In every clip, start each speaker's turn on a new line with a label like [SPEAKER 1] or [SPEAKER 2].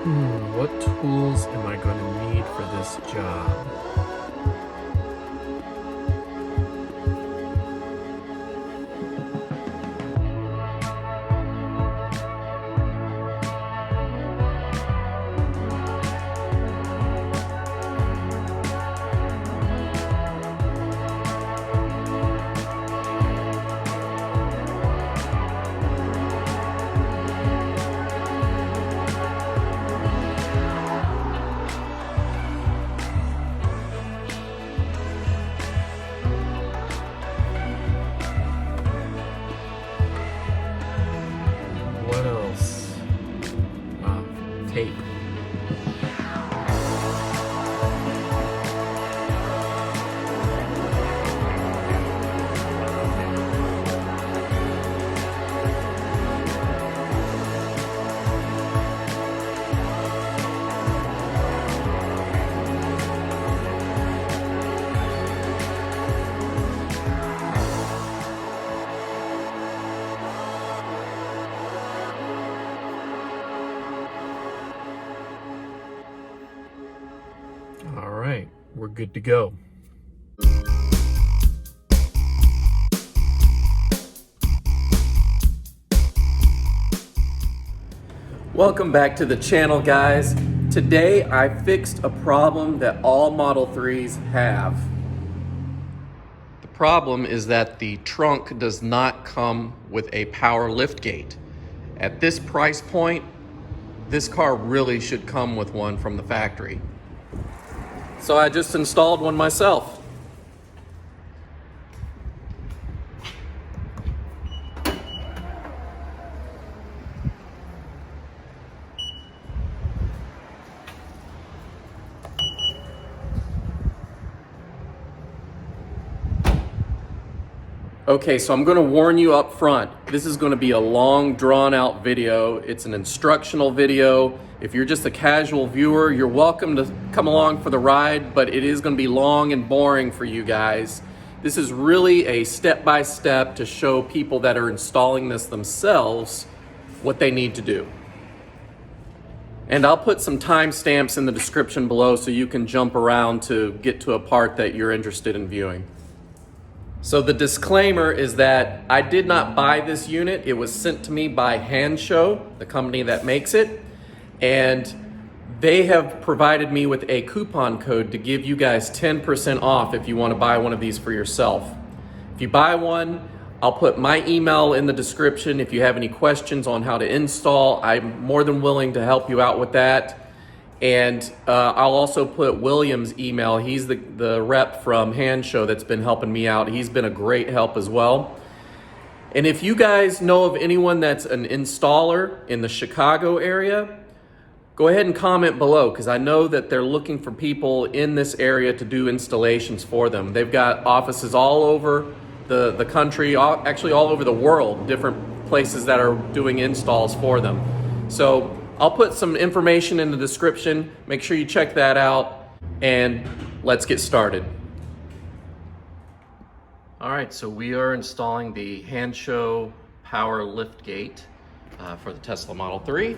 [SPEAKER 1] What tools am I going to need for this job? What else? Tape. All right, we're good to go. Welcome back to the channel, guys. Today I fixed a problem that all Model 3s have. The problem is that the trunk does not come with a power liftgate. At this price point, this car really should come with one from the factory. So I just installed one myself. Okay, so I'm going to warn you up front. This is going to be a long, drawn-out video. It's an instructional video. If you're just a casual viewer, you're welcome to come along for the ride, but it is going to be long and boring for you guys. This is really a step-by-step to show people that are installing this themselves what they need to do. And I'll put some timestamps in the description below so you can jump around to get to a part that you're interested in viewing. So the disclaimer is that I did not buy this unit. It was sent to me by Hansshow, the company that makes it, and they have provided me with a coupon code to give you guys 10% off if you want to buy one of these for yourself. If you buy one, I'll put my email in the description. If you have any questions on how to install, I'm more than willing to help you out with that. And I'll also put William's email. He's the rep from Hansshow that's been helping me out. He's been a great help as well. And if you guys know of anyone that's an installer in the Chicago area, go ahead and comment below, because I know that they're looking for people in this area to do installations for them. They've got offices all over the country, actually all over the world, different places that are doing installs for them. So I'll put some information in the description. Make sure you check that out, and let's get started. All right, so we are installing the Hansshow Power Liftgate for the Tesla Model 3.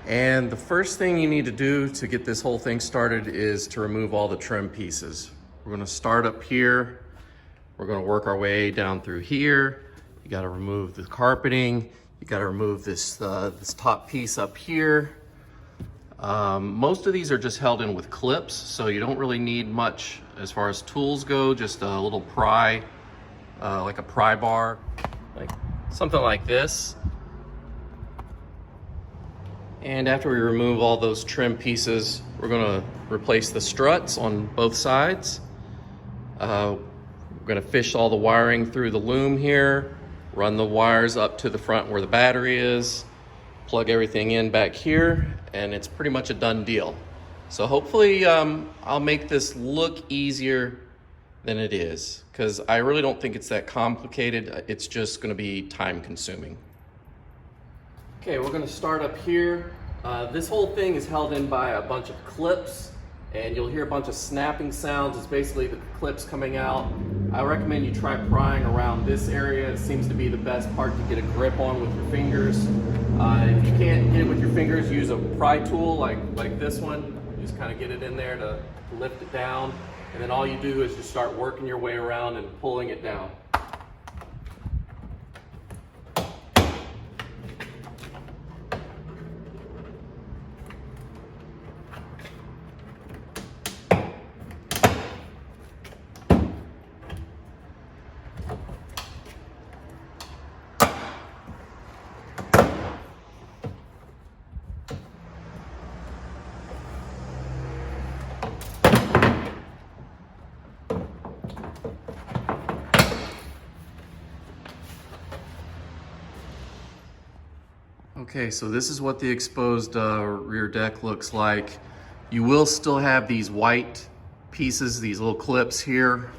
[SPEAKER 1] And the first thing you need to do to get this whole thing started is to remove all the trim pieces. We're gonna start up here. We're gonna work our way down through here. You gotta remove the carpeting. You got to remove this this top piece up here. Most of these are just held in with clips, so you don't really need much as far as tools go. Just a little pry, like a pry bar, like something like this. And after we remove all those trim pieces, we're going to replace the struts on both sides. We're going to fish all the wiring through the loom here. Run the wires up to the front where the battery is, plug everything in back here, and it's pretty much a done deal. So hopefully I'll make this look easier than it is, because I really don't think it's that complicated. It's just going to be time consuming. Okay, we're going to start up here. This whole thing is held in by a bunch of clips, and you'll hear a bunch of snapping sounds. It's basically the clips coming out. I recommend you try prying around this area. It seems to be the best part to get a grip on with your fingers. If you can't get it with your your fingers, use a pry tool like this one. Just kind of get it in there to lift it down. And then all you do is just start working your way around and pulling it down. Okay, so this is what the exposed rear deck looks like. You will still have these white pieces, these little clips here.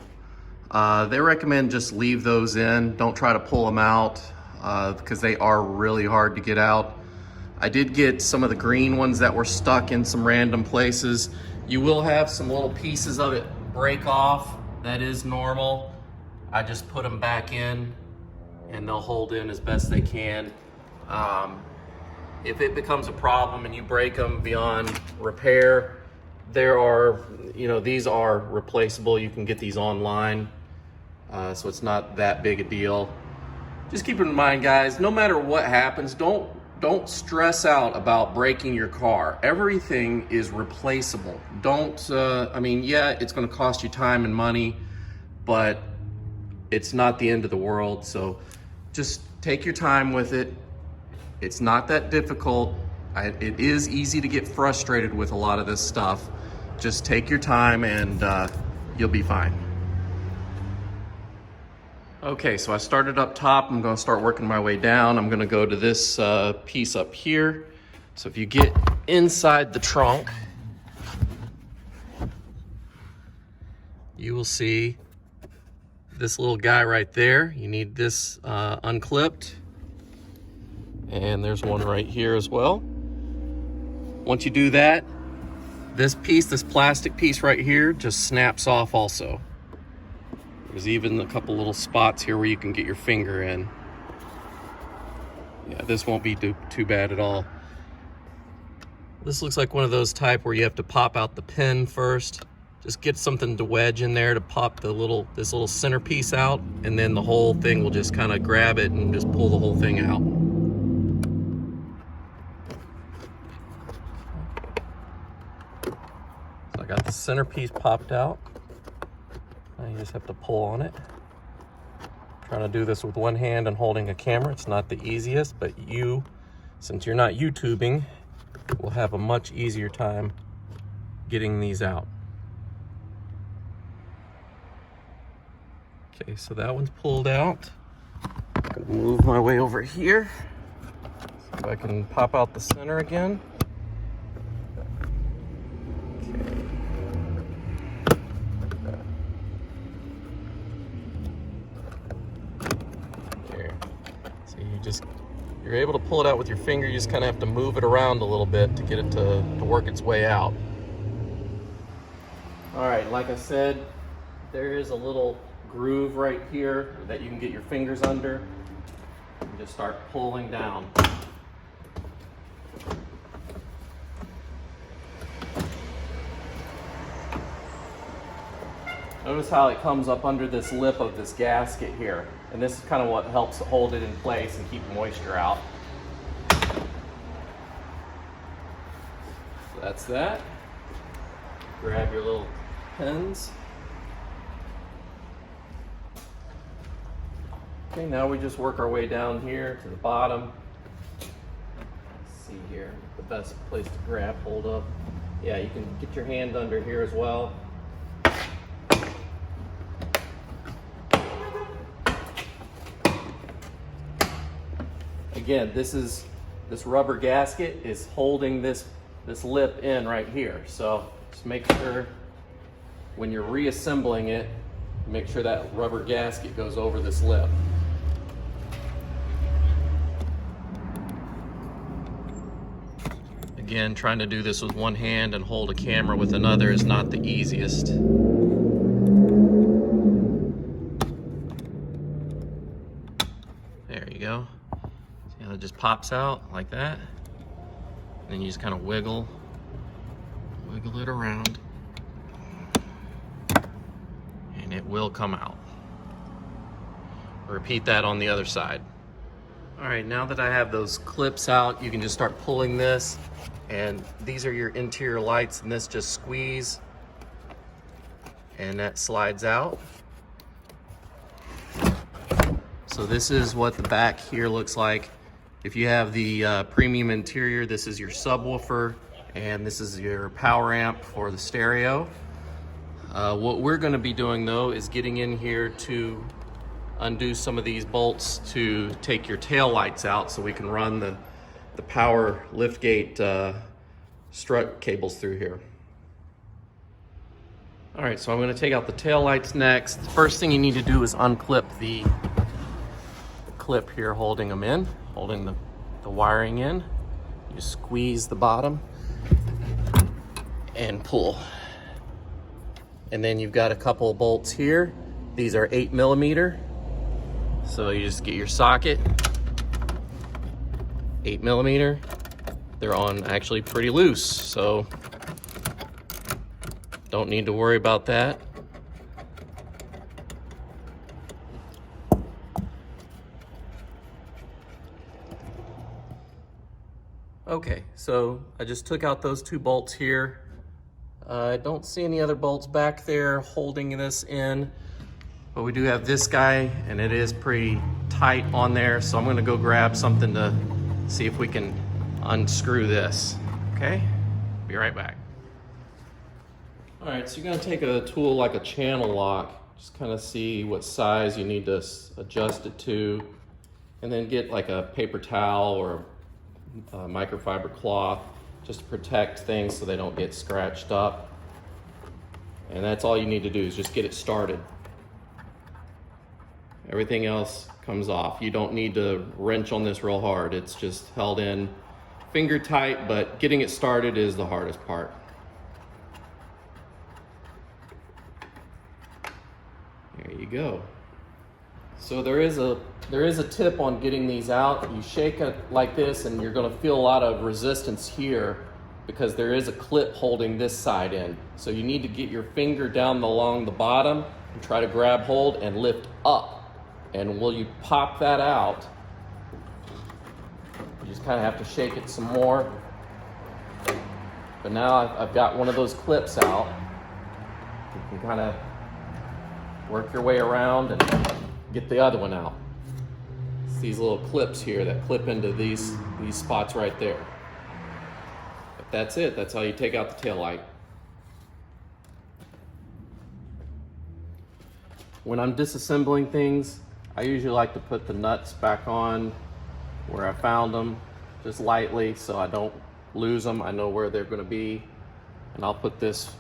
[SPEAKER 1] They recommend just leave those in. Don't try to pull them out because they are really hard to get out. I did get some of the green ones that were stuck in some random places. You will have some little pieces of it break off. That is normal. I just put them back in and they'll hold in as best they can. If it becomes a problem and you break them beyond repair, there are, these are replaceable. You can get these online, so it's not that big a deal. Just keep in mind, guys, no matter what happens, don't stress out about breaking your car. Everything is replaceable. Yeah, it's gonna cost you time and money, but it's not the end of the world. So just take your time with it. It's not that difficult. It is easy to get frustrated with a lot of this stuff. Just take your time and you'll be fine. Okay, so I started up top. I'm gonna start working my way down. I'm gonna go to this piece up here. So if you get inside the trunk, you will see this little guy right there. You need this unclipped. And there's one right here as well. Once you do that, this plastic piece right here just snaps off also. There's even a couple little spots here where you can get your finger in. Yeah, this won't be too bad at all. This looks like one of those type where you have to pop out the pin first. Just get something to wedge in there to pop this little centerpiece out, and then the whole thing will just kind of grab it and just pull the whole thing out. I got the centerpiece popped out. Now you just have to pull on it. I'm trying to do this with one hand and holding a camera. It's not the easiest, but since you're not YouTubing, will have a much easier time getting these out. Okay, so that one's pulled out. I'm gonna move my way over here. See if I can pop out the center again. You're able to pull it out with your finger. You just kind of have to move it around a little bit to get it to work its way out. All right, like I said, there is a little groove right here that you can get your fingers under and just start pulling down. Notice how it comes up under this lip of this gasket here. And this is kind of what helps hold it in place and keep moisture out. So that's that. Grab your little pins. Okay, now we just work our way down here to the bottom. Let's see here, the best place to grab hold of. Yeah, you can get your hand under here as well. Again, this rubber gasket is holding this lip in right here. So just make sure when you're reassembling it, make sure that rubber gasket goes over this lip. Again, trying to do this with one hand and hold a camera with another is not the easiest. There you go. See how it just pops out like that? Then you just kind of wiggle it around, and it will come out. Repeat that on the other side. All right, now that I have those clips out, you can just start pulling this, and these are your interior lights, and this just squeeze, and that slides out. So this is what the back here looks like. If you have the premium interior, this is your subwoofer, and this is your power amp for the stereo. What we're gonna be doing though is getting in here to undo some of these bolts to take your tail lights out so we can run the Power Liftgate strut cables through here. All right, so I'm gonna take out the tail lights next. The first thing you need to do is unclip the clip here holding them in, holding the wiring in. You squeeze the bottom and pull. And then you've got a couple of bolts here. These are 8mm. So you just get your socket, 8mm. They're on actually pretty loose, so don't need to worry about that. Okay, so I just took out those two bolts here. I don't see any other bolts back there holding this in, but we do have this guy, and it is pretty tight on there, so I'm gonna go grab something to see if we can unscrew this, okay? Be right back. All right, so you're gonna take a tool like a channel lock, just kind of see what size you need to adjust it to, and then get like a paper towel or a microfiber cloth just to protect things so they don't get scratched up. And that's all you need to do is just get it started. Everything else comes off. You don't need to wrench on this real hard. It's just held in finger tight, but getting it started is the hardest part. There you go. So there is a tip on getting these out. You shake it like this and you're gonna feel a lot of resistance here because there is a clip holding this side in. So you need to get your finger down along the bottom and try to grab hold and lift up. And will you pop that out, you just kind of have to shake it some more. But now I've got one of those clips out. You can kind of work your way around and get the other one out. It's these little clips here that clip into these spots right there. But that's it. That's how you take out the tail light. When I'm disassembling things, I usually like to put the nuts back on where I found them, just lightly, so I don't lose them. I know where they're going to be, and I'll put this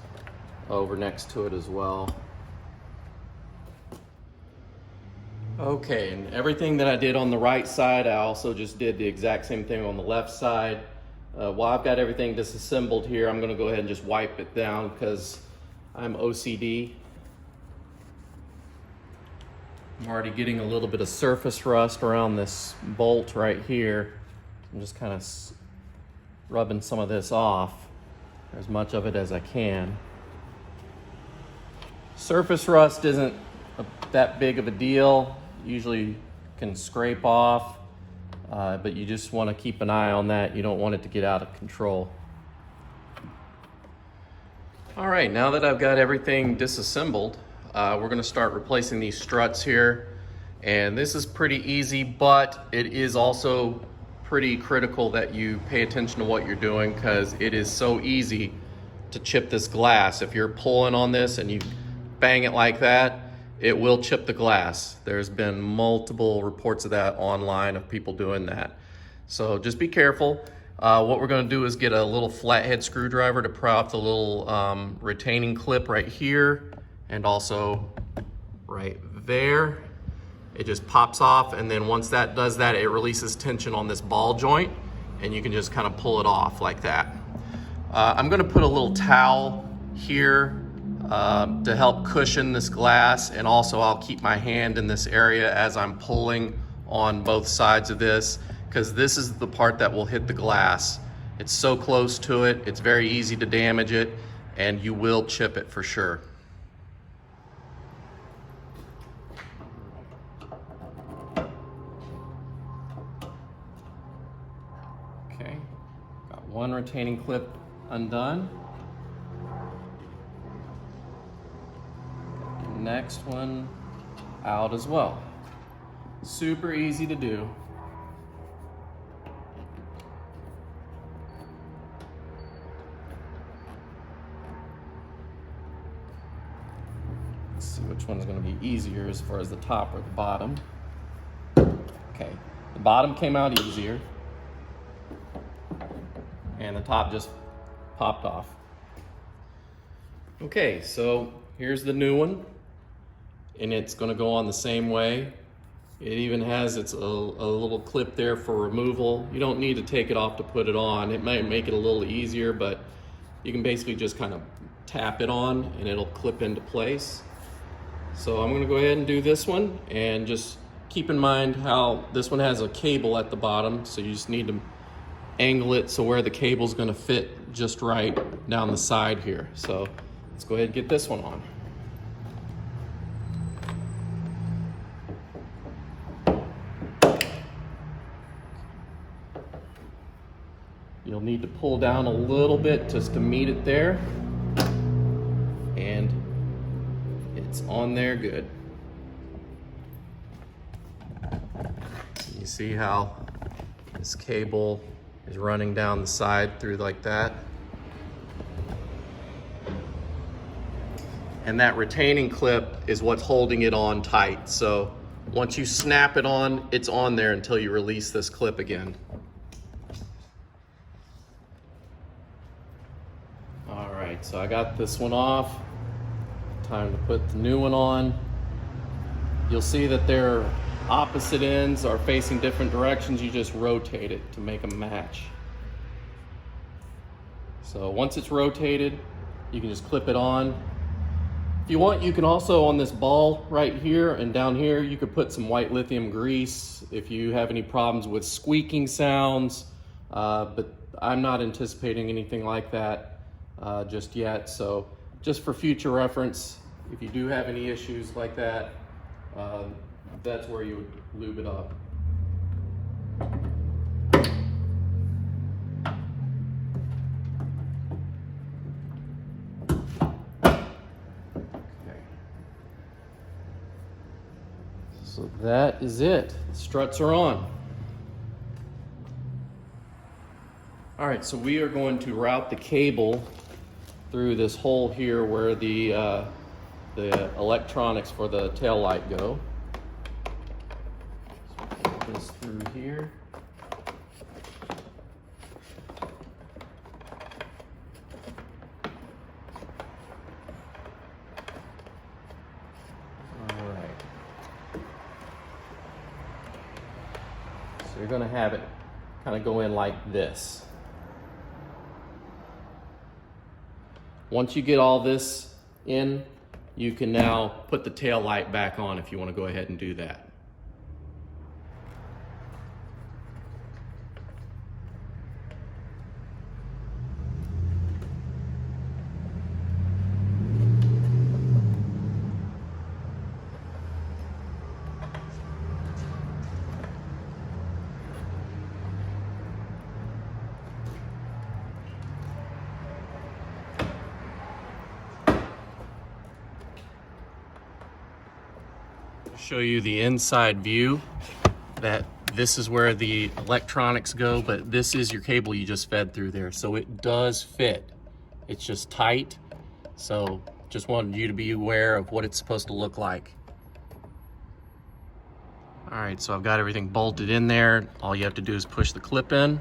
[SPEAKER 1] over next to it as well. Okay, and everything that I did on the right side, I also just did the exact same thing on the left side. While I've got everything disassembled here, I'm going to go ahead and just wipe it down because I'm OCD. I'm already getting a little bit of surface rust around this bolt right here. I'm just kind of rubbing some of this off, as much of it as I can. Surface rust isn't that big of a deal. Usually can scrape off, but you just want to keep an eye on that. You don't want it to get out of control. All right, now that I've got everything disassembled, we're going to start replacing these struts here. And this is pretty easy, but it is also pretty critical that you pay attention to what you're doing because it is so easy to chip this glass. If you're pulling on this and you bang it like that, it will chip the glass. There's been multiple reports of that online of people doing that. So just be careful. What we're gonna do is get a little flathead screwdriver to pry off the little retaining clip right here and also right there. It just pops off, and then once that does that, it releases tension on this ball joint and you can just kind of pull it off like that. I'm gonna put a little towel here to help cushion this glass, and also I'll keep my hand in this area as I'm pulling on both sides of this because this is the part that will hit the glass. It's so close to it, it's very easy to damage it, and you will chip it for sure. Okay, got one retaining clip undone. Got the next one out as well. Super easy to do. Let's see which one's going to be easier as far as the top or the bottom. Okay, the bottom came out easier, and the top just popped off. Okay, so here's the new one, and it's going to go on the same way. It even has a little clip there for removal. You don't need to take it off to put it on. It might make it a little easier, but you can basically just kind of tap it on and it'll clip into place. So I'm gonna go ahead and do this one, and just keep in mind how this one has a cable at the bottom, so you just need to angle it so where the cable's gonna fit just right down the side here. So let's go ahead and get this one on. You'll need to pull down a little bit just to meet it there, and it's on there good. You see how this cable is running down the side through like that? And that retaining clip is what's holding it on tight. So once you snap it on, it's on there until you release this clip again. All right, so I got this one off. Time to put the new one on. You'll see that their opposite ends are facing different directions. You just rotate it to make them match. So once it's rotated, you can just clip it on. If you want, you can also, on this ball right here and down here, you could put some white lithium grease if you have any problems with squeaking sounds, but I'm not anticipating anything like that just yet. So just for future reference, if you do have any issues like that, that's where you would lube it up. Okay. So that is it. The struts are on. All right, so we are going to route the cable through this hole here where the electronics for the tail light go. So put this through here. All right. So you're going to have it kind of go in like this. Once you get all this in, you can now put the tail light back on if you want to go ahead and do that. Show you the inside view, that this is where the electronics go, but this is your cable you just fed through there. So it does fit. It's just tight. So just wanted you to be aware of what it's supposed to look like. All right, so I've got everything bolted in there. All you have to do is push the clip in.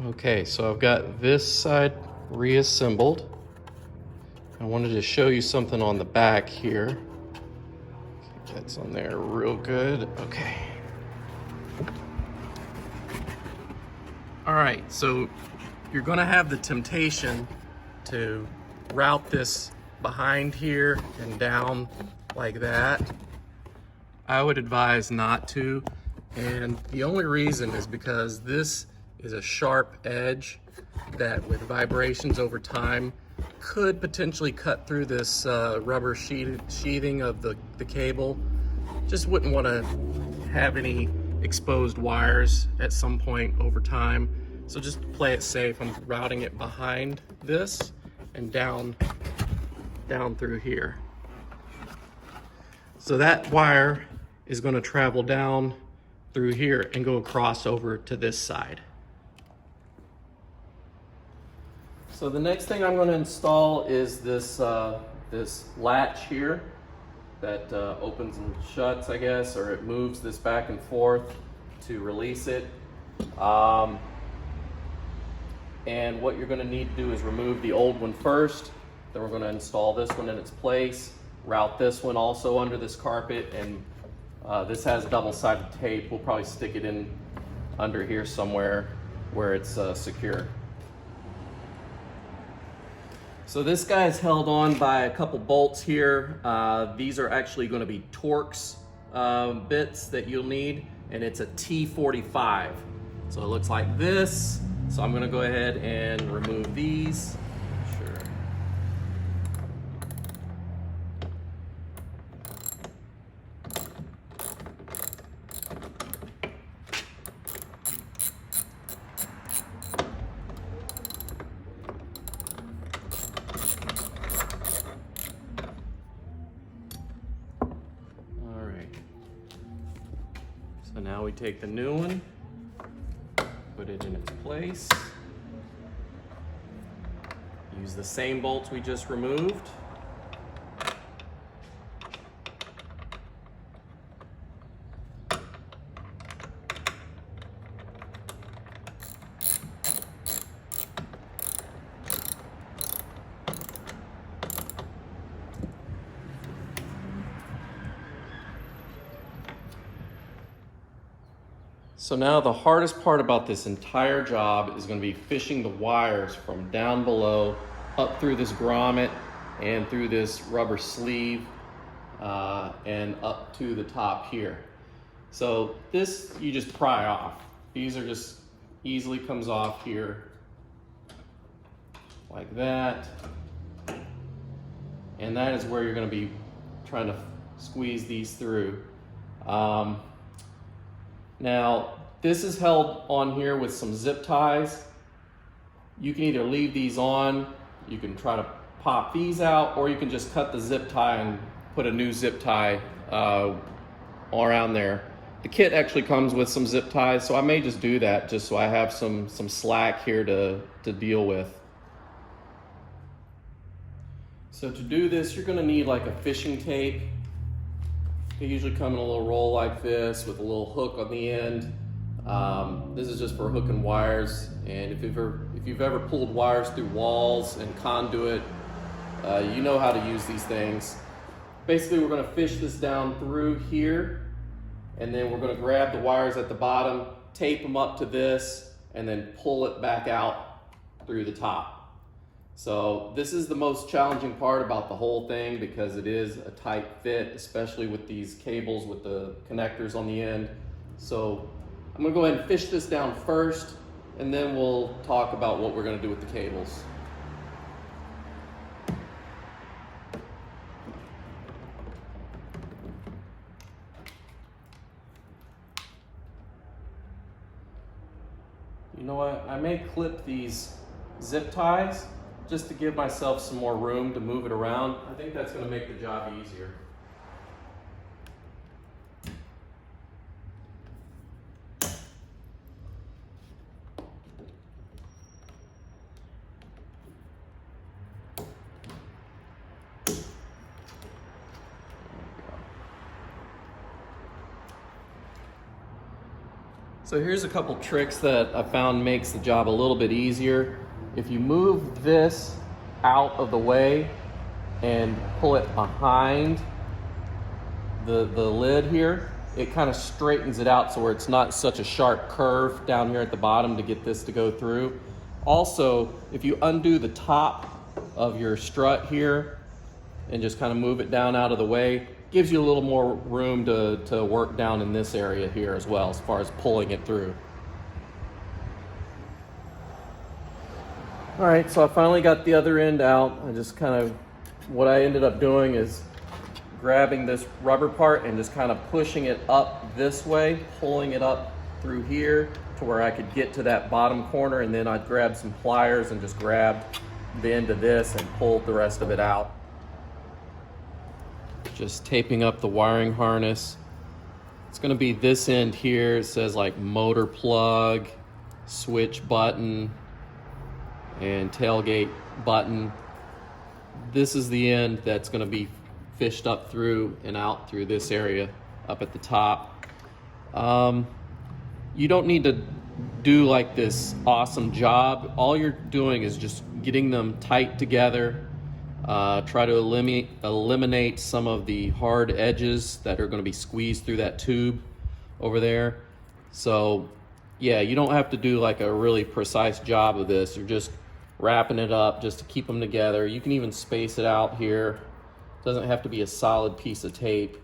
[SPEAKER 1] Okay, so I've got this side reassembled. I wanted to show you something on the back here. That's on there real good. Okay. All right, so you're gonna have the temptation to route this behind here and down like that. I would advise not to, And the only reason is because this is a sharp edge that with vibrations over time could potentially cut through this rubber sheathing of the cable. Just wouldn't want to have any exposed wires at some point over time. So just to play it safe, I'm routing it behind this and down through here. So that wire is going to travel down through here and go across over to this side. So the next thing I'm going to install is this this latch here that opens and shuts, I guess, or it moves this back and forth to release it. And what you're going to need to do is remove the old one first. Then we're going to install this one in its place, route this one also under this carpet, and this has double-sided tape. We'll probably stick it in under here somewhere where it's secure. So this guy is held on by a couple bolts here. These are actually going to be Torx bits that you'll need, and it's a T45. So it looks like this. So I'm going to go ahead and remove these. Sure. All right. So now we take the new one, put it in its place. Use the same bolts we just removed. So now the hardest part about this entire job is going to be fishing the wires from down below up through this grommet and through this rubber sleeve and up to the top here. So this you just pry off. These are just easily comes off here like that. And that is where you're going to be trying to squeeze these through. Now, this is held on here with some zip ties. You can either leave these on, you can try to pop these out, or you can just cut the zip tie and put a new zip tie around there. The kit actually comes with some zip ties, so I may just do that just so I have some slack here to deal with. So to do this, you're gonna need like a fishing tape. They usually come in a little roll like this with a little hook on the end. This is just for hooking wires, and if you've ever pulled wires through walls and conduit, you know how to use these things. Basically, we're going to fish this down through here, and then we're going to grab the wires at the bottom, tape them up to this, and then pull it back out through the top. So this is the most challenging part about the whole thing because it is a tight fit, especially with these cables with the connectors on the end. So I'm gonna go ahead and fish this down first, and then we'll talk about what we're gonna do with the cables. You know what, I may clip these zip ties just to give myself some more room to move it around. I think that's going to make the job easier. So here's a couple tricks that I found makes the job a little bit easier. If you move this out of the way and pull it behind the lid here, it kind of straightens it out so where it's not such a sharp curve down here at the bottom to get this to go through. Also, if you undo the top of your strut here and just kind of move it down out of the way, gives you a little more room to work down in this area here as well, as far as pulling it through. All right, so I finally got the other end out. I just kind of, what I ended up doing is grabbing this rubber part and just kind of pushing it up this way, pulling it up through here to where I could get to that bottom corner, and then I'd grab some pliers and just grabbed the end of this and pulled the rest of it out. Just taping up the wiring harness. It's gonna be this end here. It says like motor plug, switch button, and tailgate button. This is the end that's gonna be fished up through and out through this area up at the top. You don't need to do like this awesome job. All you're doing is just getting them tight together. Try to eliminate some of the hard edges that are going to be squeezed through that tube over there. So yeah, you don't have to do like a really precise job of this. You're just wrapping it up just to keep them together. You can even space it out here. It doesn't have to be a solid piece of tape.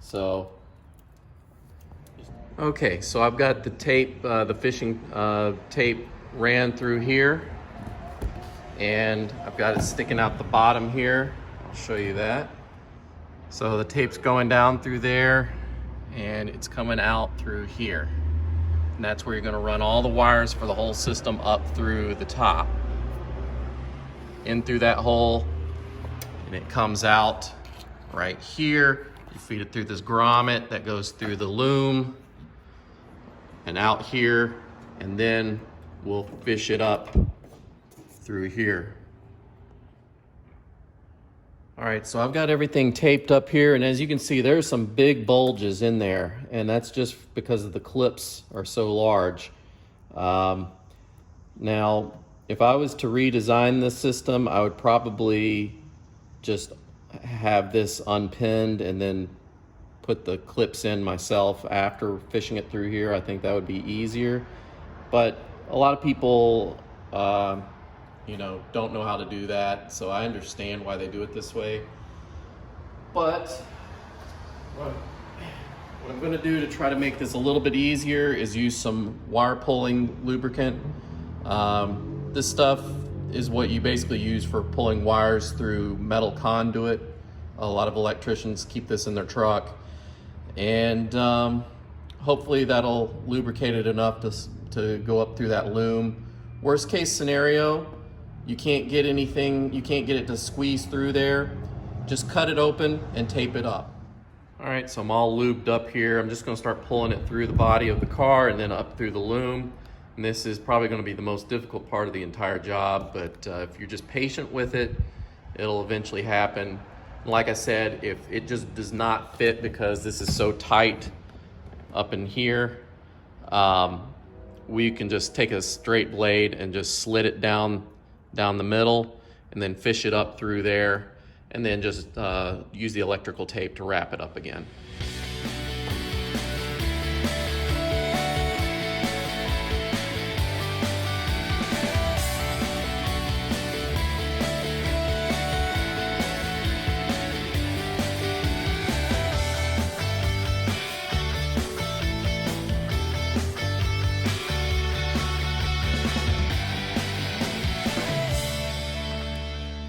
[SPEAKER 1] So okay, so I've got the tape, the fishing tape ran through here, and I've got it sticking out the bottom here. I'll show you that. So the tape's going down through there, and it's coming out through here. And that's where you're gonna run all the wires for the whole system up through the top. In through that hole, and it comes out right here. You feed it through this grommet that goes through the loom and out here, and then we'll fish it up through here. All right, so I've got everything taped up here, and as you can see, there's some big bulges in there, and that's just because the clips are so large. Now, if I was to redesign this system, I would probably just have this unpinned and then put the clips in myself after fishing it through here. I think that would be easier. But a lot of people, don't know how to do that. So I understand why they do it this way. But what I'm gonna do to try to make this a little bit easier is use some wire pulling lubricant. This stuff is what you basically use for pulling wires through metal conduit. A lot of electricians keep this in their truck. And hopefully that'll lubricate it enough to go up through that loom. Worst case scenario, you can't get it to squeeze through there. Just cut it open and tape it up. All right, so I'm all lubed up here. I'm just gonna start pulling it through the body of the car and then up through the loom. And this is probably gonna be the most difficult part of the entire job, but if you're just patient with it, it'll eventually happen. Like I said, if it just does not fit because this is so tight up in here, we can just take a straight blade and just slit it down the middle and then fish it up through there, and then just use the electrical tape to wrap it up again.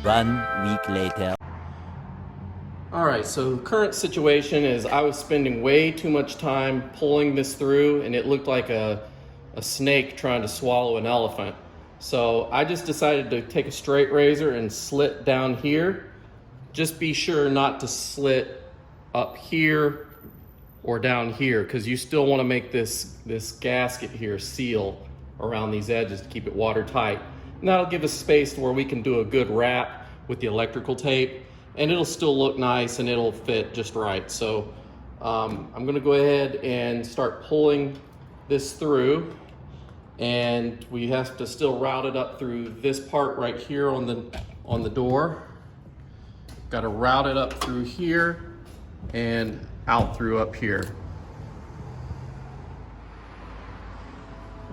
[SPEAKER 2] One week later.
[SPEAKER 1] All right, so the current situation is I was spending way too much time pulling this through, and it looked like a snake trying to swallow an elephant. So I just decided to take a straight razor and slit down here. Just be sure not to slit up here or down here, because you still want to make this gasket here seal around these edges to keep it watertight. And that'll give us space to where we can do a good wrap with the electrical tape, and it'll still look nice and it'll fit just right. So I'm gonna go ahead and start pulling this through, and we have to still route it up through this part right here on the door. Got to route it up through here and out through up here.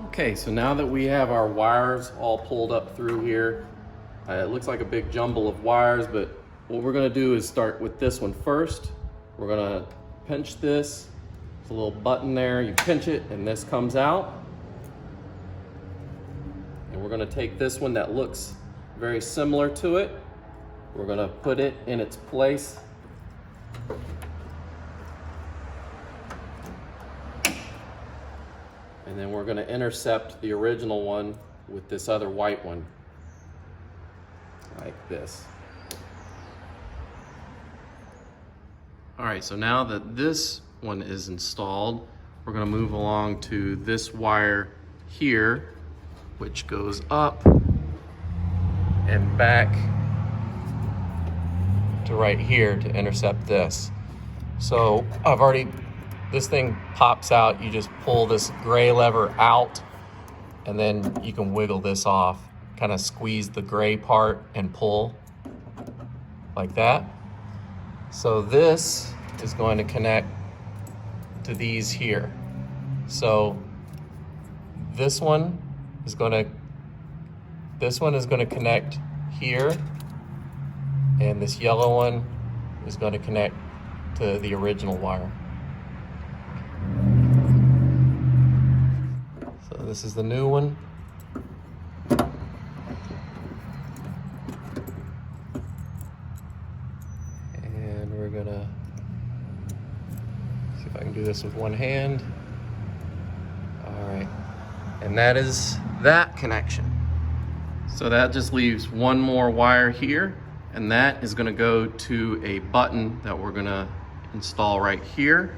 [SPEAKER 1] Okay, so now that we have our wires all pulled up through here, it looks like a big jumble of wires, but what we're gonna do is start with this one first, We're gonna pinch this. There's a little button there. You pinch it and this comes out. And we're gonna take this one that looks very similar to it. We're gonna put it in its place. And then we're gonna intercept the original one with this other white one, like this. All right, so now that this one is installed, we're gonna move along to this wire here, which goes up and back to right here to intercept this. So this thing pops out, you just pull this gray lever out and then you can wiggle this off, kind of squeeze the gray part and pull like that. So this is going to connect to these here. So this one is going to connect here, and this yellow one is going to connect to the original wire. So this is the new one. And we're gonna see if I can do this with one hand. All right, and that is that connection. So that just leaves one more wire here, and that is gonna go to a button that we're gonna install right here.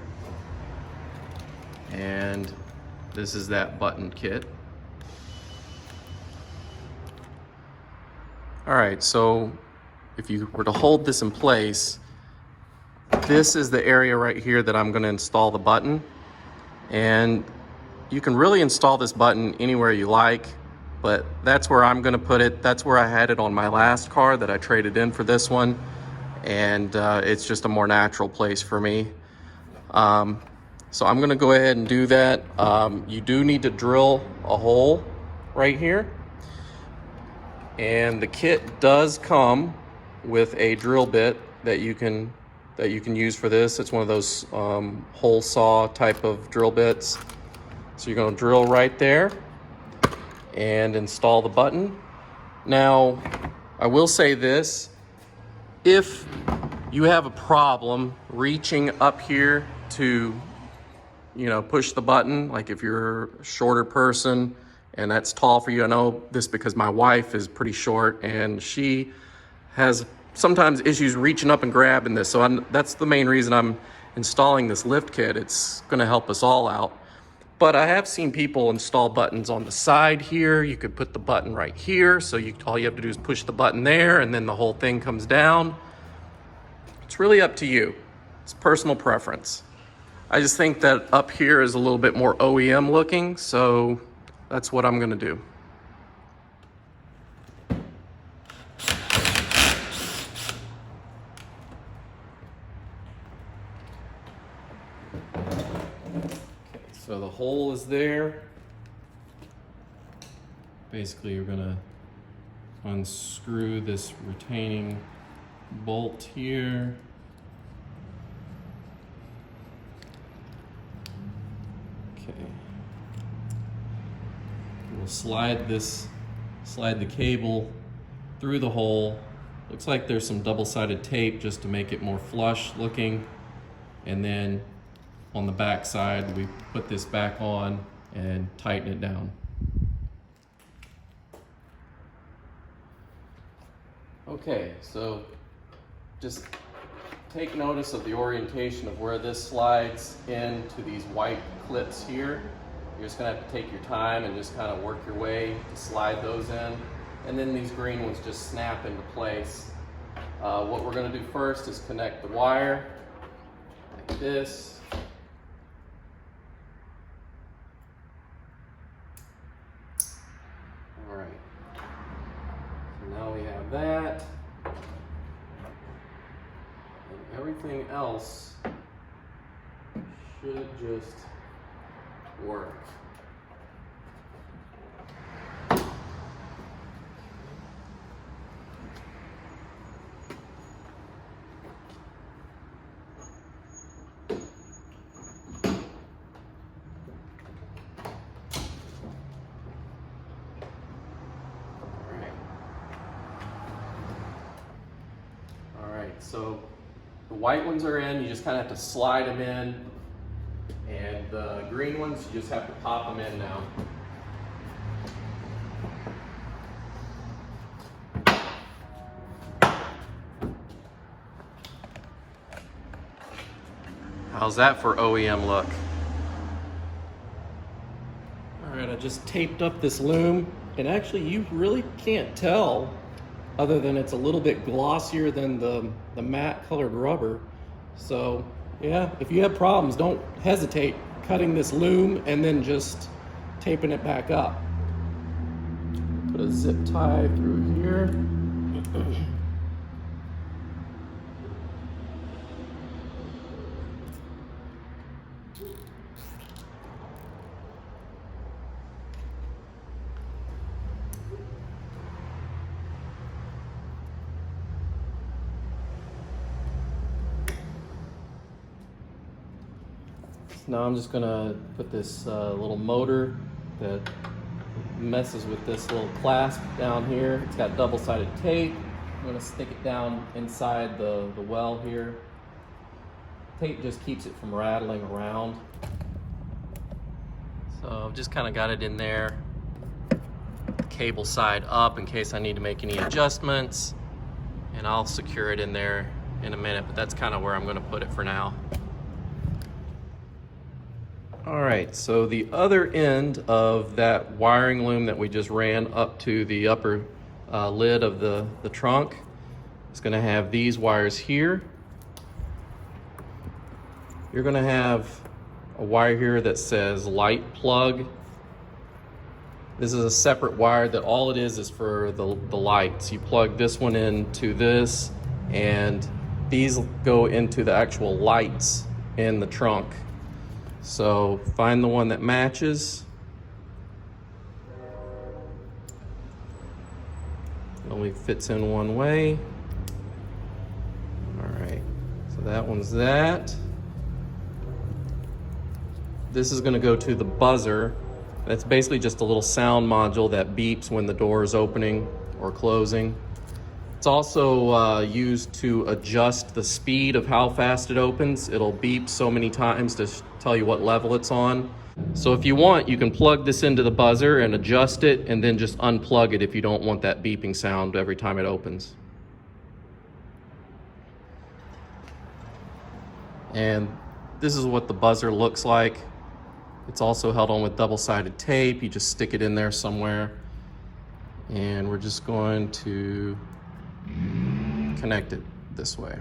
[SPEAKER 1] And this is that button kit. All right, so if you were to hold this in place, this is the area right here that I'm gonna install the button. And you can really install this button anywhere you like, but that's where I'm gonna put it. That's where I had it on my last car that I traded in for this one. And it's just a more natural place for me. So I'm gonna go ahead and do that. You do need to drill a hole right here. And the kit does come with a drill bit that you can use for this. It's one of those hole saw type of drill bits. So you're gonna drill right there and install the button. Now, I will say this, if you have a problem reaching up here to push the button, like if you're a shorter person and that's tall for you. I know this because my wife is pretty short and she has sometimes issues reaching up and grabbing this. So that's the main reason I'm installing this lift kit. It's gonna help us all out. But I have seen people install buttons on the side here. You could put the button right here. So all you have to do is push the button there and then the whole thing comes down. It's really up to you. It's personal preference. I just think that up here is a little bit more OEM looking, so that's what I'm gonna do. Okay, so the hole is there. Basically, you're gonna unscrew this retaining bolt here. We'll slide the cable through the hole. Looks like there's some double-sided tape just to make it more flush looking. And then on the back side, we put this back on and tighten it down. Okay, so just take notice of the orientation of where this slides into these white clips here. You're just gonna have to take your time and just kind of work your way to slide those in. And then these green ones just snap into place. What we're gonna do first is connect the wire like this. All right, so now we have that. And everything else should just work. so the white ones are in, you just kind of have to slide them in, and the green ones, you just have to pop them in now. How's that for OEM look? All right, I just taped up this loom, and actually you really can't tell other than it's a little bit glossier than the matte colored rubber. So yeah, if you have problems, don't hesitate cutting this loom and then just taping it back up. Put a zip tie through here. Now I'm just gonna put this little motor that messes with this little clasp down here. It's got double-sided tape. I'm gonna stick it down inside the well here. Tape just keeps it from rattling around. So I've just kind of got it in there. Cable side up in case I need to make any adjustments. And I'll secure it in there in a minute, but that's kind of where I'm gonna put it for now. All right, so the other end of that wiring loom that we just ran up to the upper lid of the trunk is gonna have these wires here. You're gonna have a wire here that says light plug. This is a separate wire that all it is for the lights. You plug this one into this, and these go into the actual lights in the trunk. So find the one that matches. It only fits in one way. All right, so that one's that. This is gonna go to the buzzer. That's basically just a little sound module that beeps when the door is opening or closing. It's also used to adjust the speed of how fast it opens. It'll beep so many times to tell you what level it's on. So if you want, you can plug this into the buzzer and adjust it, and then just unplug it if you don't want that beeping sound every time it opens. And this is what the buzzer looks like. It's also held on with double-sided tape. You just stick it in there somewhere. And we're just going to connect it this way,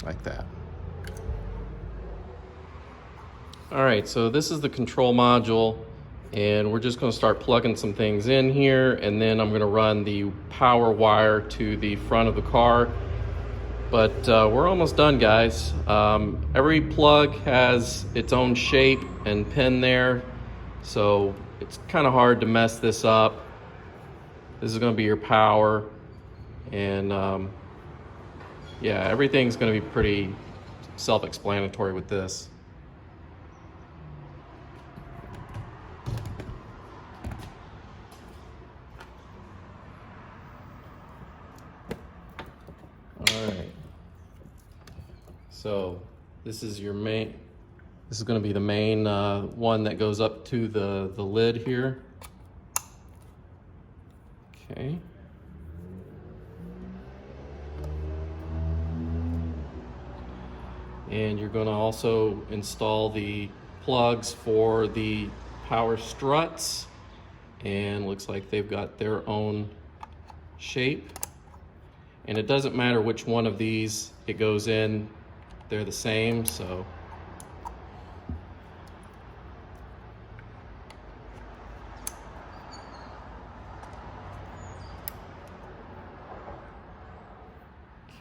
[SPEAKER 1] like that. All right, so this is the control module, and we're just gonna start plugging some things in here, and then I'm gonna run the power wire to the front of the car. But we're almost done, guys. Every plug has its own shape and pin there, so it's kind of hard to mess this up. This is going to be your power, and yeah, everything's going to be pretty self-explanatory with this. All right. So this is your main. This is going to be the main one that goes up to the lid here. Okay. And you're going to also install the plugs for the power struts, and looks like they've got their own shape. And it doesn't matter which one of these it goes in, they're the same, so.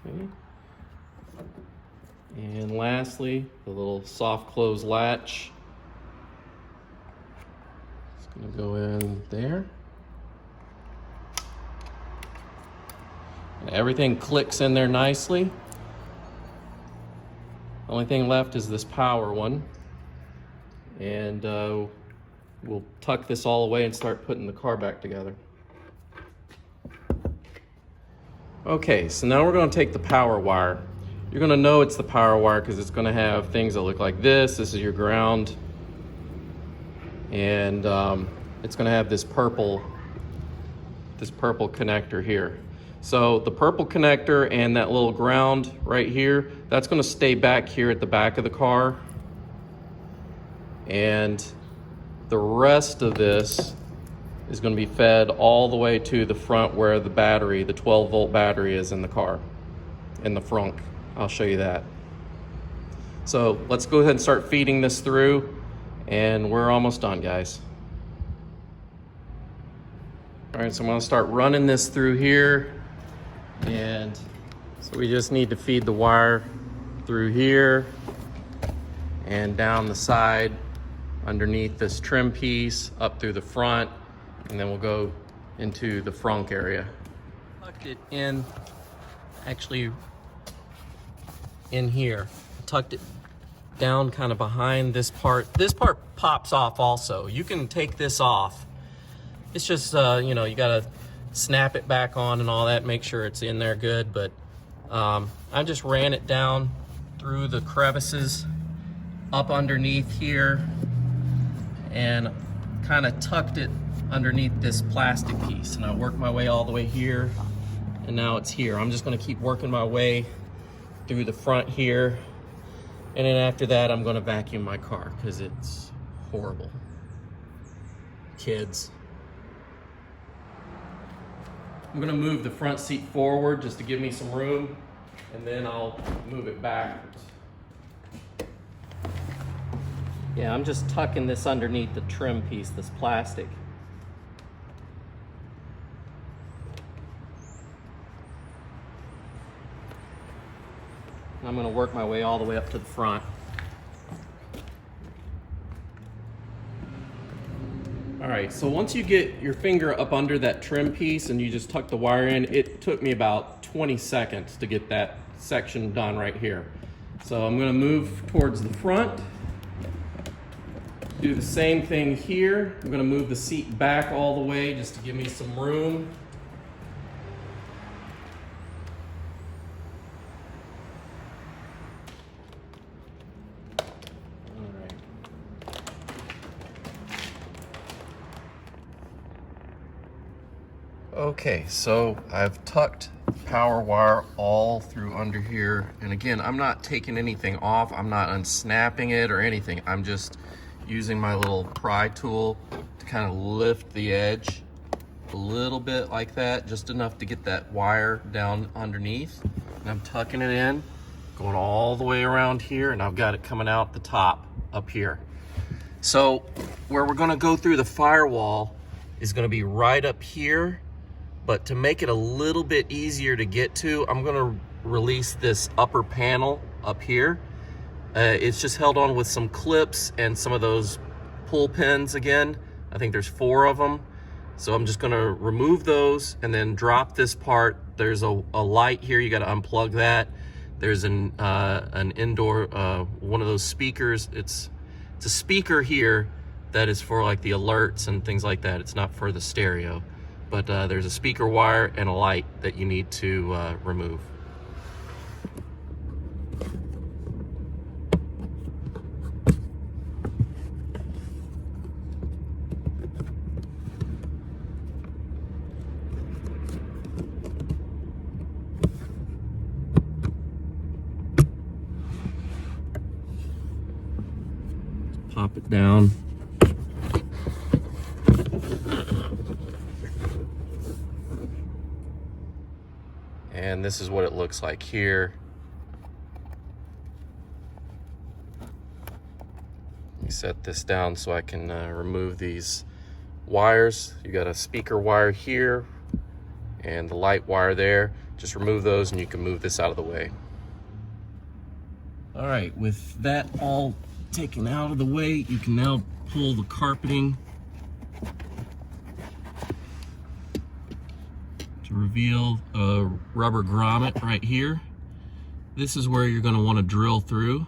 [SPEAKER 1] Okay. And lastly, the little soft close latch. It's going to go in there. And everything clicks in there nicely. The only thing left is this power one. And we'll tuck this all away and start putting the car back together. Okay, so now we're going to take the power wire. You're going to know it's the power wire because it's going to have things that look like this. This is your ground. And it's going to have this purple connector here. So the purple connector and that little ground right here, that's going to stay back here at the back of the car. And the rest of this is going to be fed all the way to the front where the battery, the 12-volt battery, is in the car, in the frunk. I'll show you that. So let's go ahead and start feeding this through, and we're almost done, guys. All right, so I'm going to start running this through here, and so we just need to feed the wire through here and down the side underneath this trim piece up through the front, and then we'll go into the frunk area. Tucked it in, actually in here. Tucked it down kind of behind this part. This part pops off also. You can take this off. It's just, you know, you gotta snap it back on and all that, make sure it's in there good, but I just ran it down through the crevices up underneath here and kind of tucked it underneath this plastic piece, and I worked my way all the way here, and now it's here. I'm just going to keep working my way through the front here, and then after that I'm going to vacuum my car because it's horrible. Kids. I'm going to move the front seat forward just to give me some room, and then I'll move it backwards. Yeah, I'm just tucking this underneath the trim piece, this plastic. I'm going to work my way all the way up to the front. All right, so once you get your finger up under that trim piece and you just tuck the wire in, it took me about 20 seconds to get that section done right here. So I'm going to move towards the front. Do the same thing here. I'm going to move the seat back all the way just to give me some room. All right. Okay, so I've tucked power wire all through under here. And again, I'm not taking anything off. I'm not unsnapping it or anything. I'm just using my little pry tool to kind of lift the edge a little bit like that, just enough to get that wire down underneath. And I'm tucking it in, going all the way around here, and I've got it coming out the top up here. So where we're gonna go through the firewall is gonna be right up here, but to make it a little bit easier to get to, I'm gonna release this upper panel up here. It's just held on with some clips and some of those pull pins again. I think there's 4 of them. So I'm just gonna remove those and then drop this part. There's a light here, you gotta unplug that. There's an indoor, one of those speakers. It's a speaker here that is for like the alerts and things like that. It's not for the stereo. But there's a speaker wire and a light that you need to remove. Pop it down. And this is what it looks like here. Let me set this down so I can remove these wires. You got a speaker wire here and the light wire there. Just remove those and you can move this out of the way. All right, with that all taken out of the way, you can now pull the carpeting to reveal a rubber grommet right here. This is where you're going to want to drill through.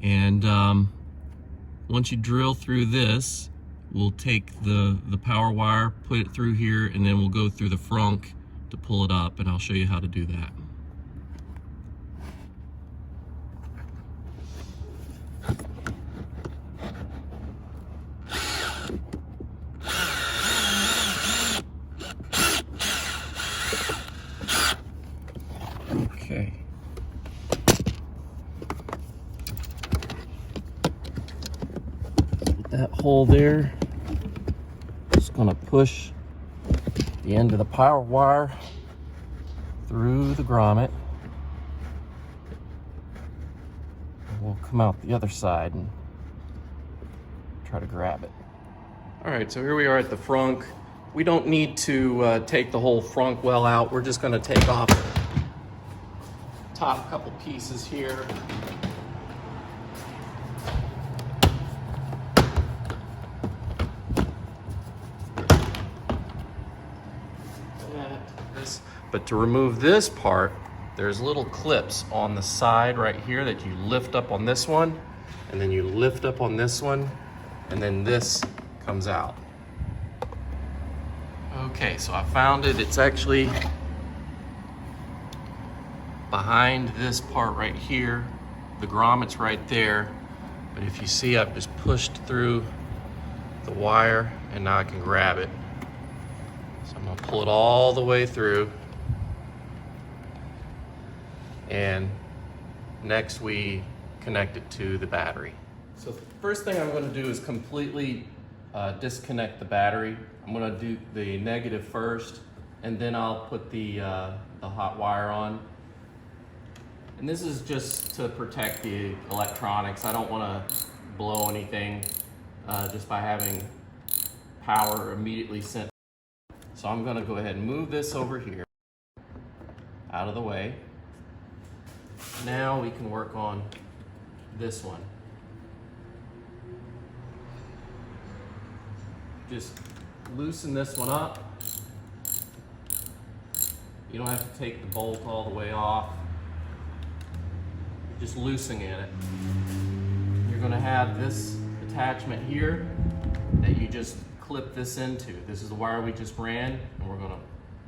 [SPEAKER 1] And once you drill through this, we'll take the power wire, put it through here, and then we'll go through the frunk to pull it up, and I'll show you how to do that. Okay. With that hole there, just gonna push the end of the power wire through the grommet. And we'll come out the other side and try to grab it. All right, so here we are at the frunk. We don't need to take the whole frunk well out. We're just gonna take off top couple pieces here. But to remove this part, there's little clips on the side right here that you lift up on this one, and then you lift up on this one, and then this comes out. Okay, so I found it. It's actually behind this part right here. The grommet's right there, but if you see, I've just pushed through the wire, and now I can grab it. So I'm gonna pull it all the way through. And next we connect it to the battery. So the first thing I'm going to do is completely disconnect the battery. I'm going to do the negative first, and then I'll put the hot wire on. And this is just to protect the electronics. I don't want to blow anything just by having power immediately sent. So I'm going to go ahead and move this over here out of the way. Now we can work on this one. Just loosen this one up. You don't have to take the bolt all the way off. Just loosening it. You're going to have this attachment here that you just clip this into. This is the wire we just ran, and we're going to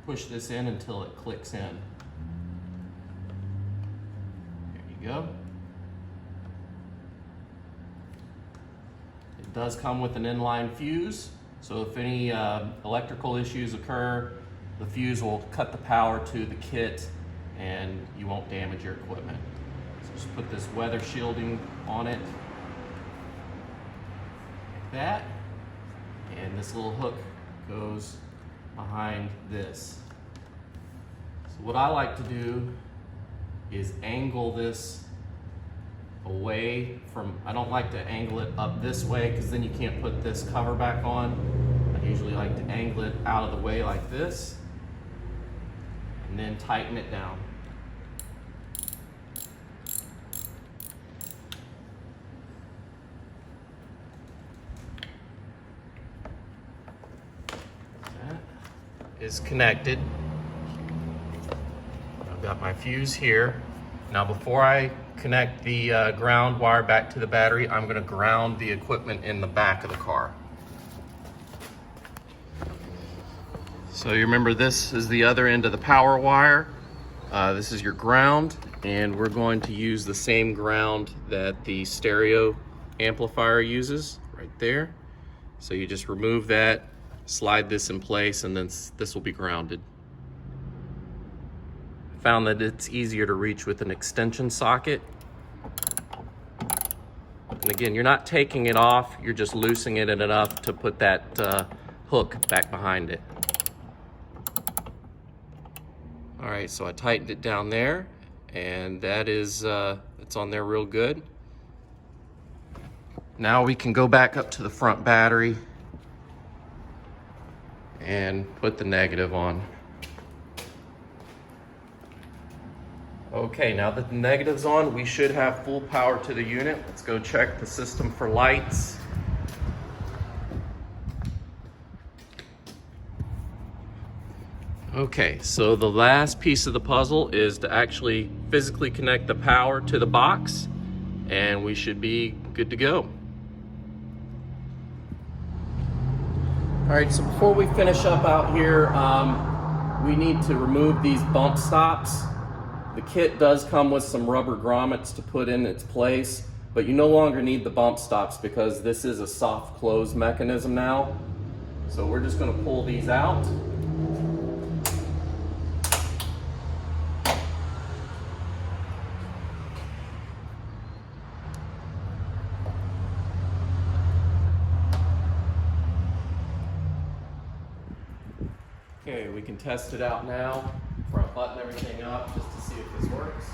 [SPEAKER 1] push this in until it clicks in. Go. It does come with an inline fuse, so if any electrical issues occur, the fuse will cut the power to the kit and you won't damage your equipment. So just put this weather shielding on it like that, and this little hook goes behind this. So what I like to do is angle this away from, I don't like to angle it up this way because then you can't put this cover back on. I usually like to angle it out of the way like this and then tighten it down. That is connected. I've got my fuse here. Now before I connect the ground wire back to the battery, I'm going to ground the equipment in the back of the car. So you remember, this is the other end of the power wire. This is your ground, and we're going to use the same ground that the stereo amplifier uses right there. So you just remove that, slide this in place, and then this will be grounded. Found that it's easier to reach with an extension socket. And again, you're not taking it off, you're just loosening it enough to put that hook back behind it. All right, so I tightened it down there, and that is, it's on there real good. Now we can go back up to the front battery and put the negative on. Okay, now that the negative's on, we should have full power to the unit. Let's go check the system for lights. Okay, so the last piece of the puzzle is to actually physically connect the power to the box, and we should be good to go. All right, so before we finish up out here, we need to remove these bump stops. The kit does come with some rubber grommets to put in its place, but you no longer need the bump stops because this is a soft close mechanism now. So we're just going to pull these out. Okay, we can test it out now before I button everything up just to see if this works.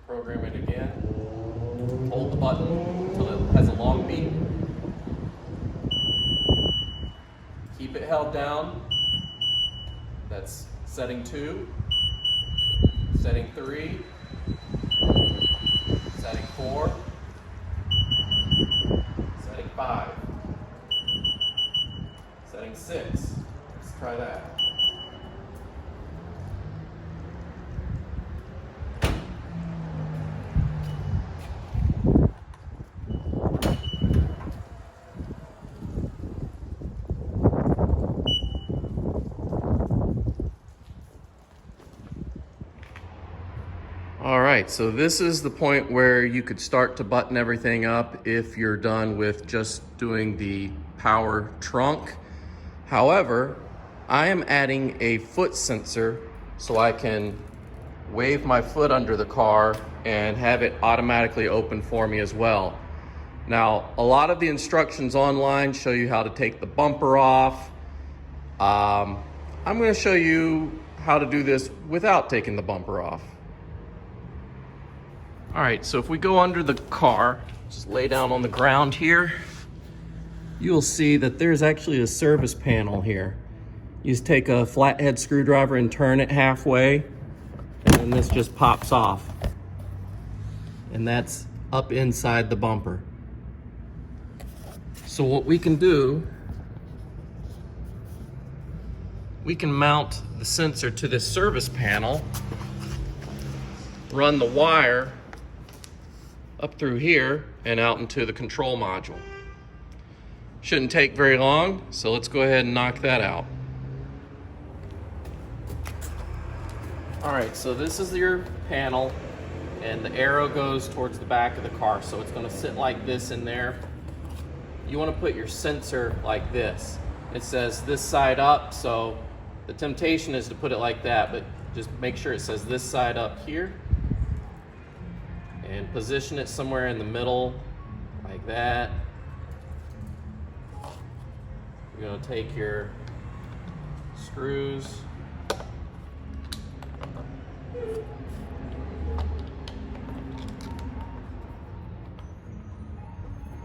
[SPEAKER 1] Program it again. Hold the button until it has a long beat. Keep it held down. That's setting 2, setting 3, setting 4, setting 5, setting 6. Let's try that. All right, so this is the point where you could start to button everything up if you're done with just doing the power trunk. However, I am adding a foot sensor so I can wave my foot under the car and have it automatically open for me as well. Now, a lot of the instructions online show you how to take the bumper off. I'm going to show you how to do this without taking the bumper off. All right, so if we go under the car, just lay down on the ground here, you'll see that there's actually a service panel here. You just take a flathead screwdriver and turn it halfway, and then this just pops off. And that's up inside the bumper. So what we can do, we can mount the sensor to this service panel, run the wire up through here and out into the control module. Shouldn't take very long, so let's go ahead and knock that out. All right, so this is your panel, and the arrow goes towards the back of the car, so it's going to sit like this in there. You want to put your sensor like this. It says this side up, so the temptation is to put it like that, but just make sure it says this side up here. And position it somewhere in the middle, like that. You're going to take your screws,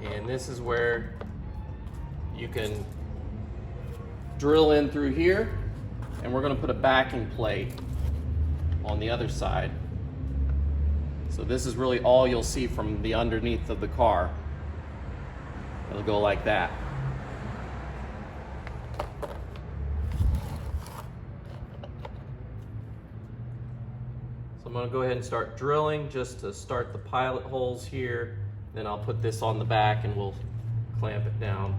[SPEAKER 1] and this is where you can drill in through here, and we're going to put a backing plate on the other side. So this is really all you'll see from the underneath of the car. It'll go like that. So I'm going to go ahead and start drilling just to start the pilot holes here. Then I'll put this on the back and we'll clamp it down.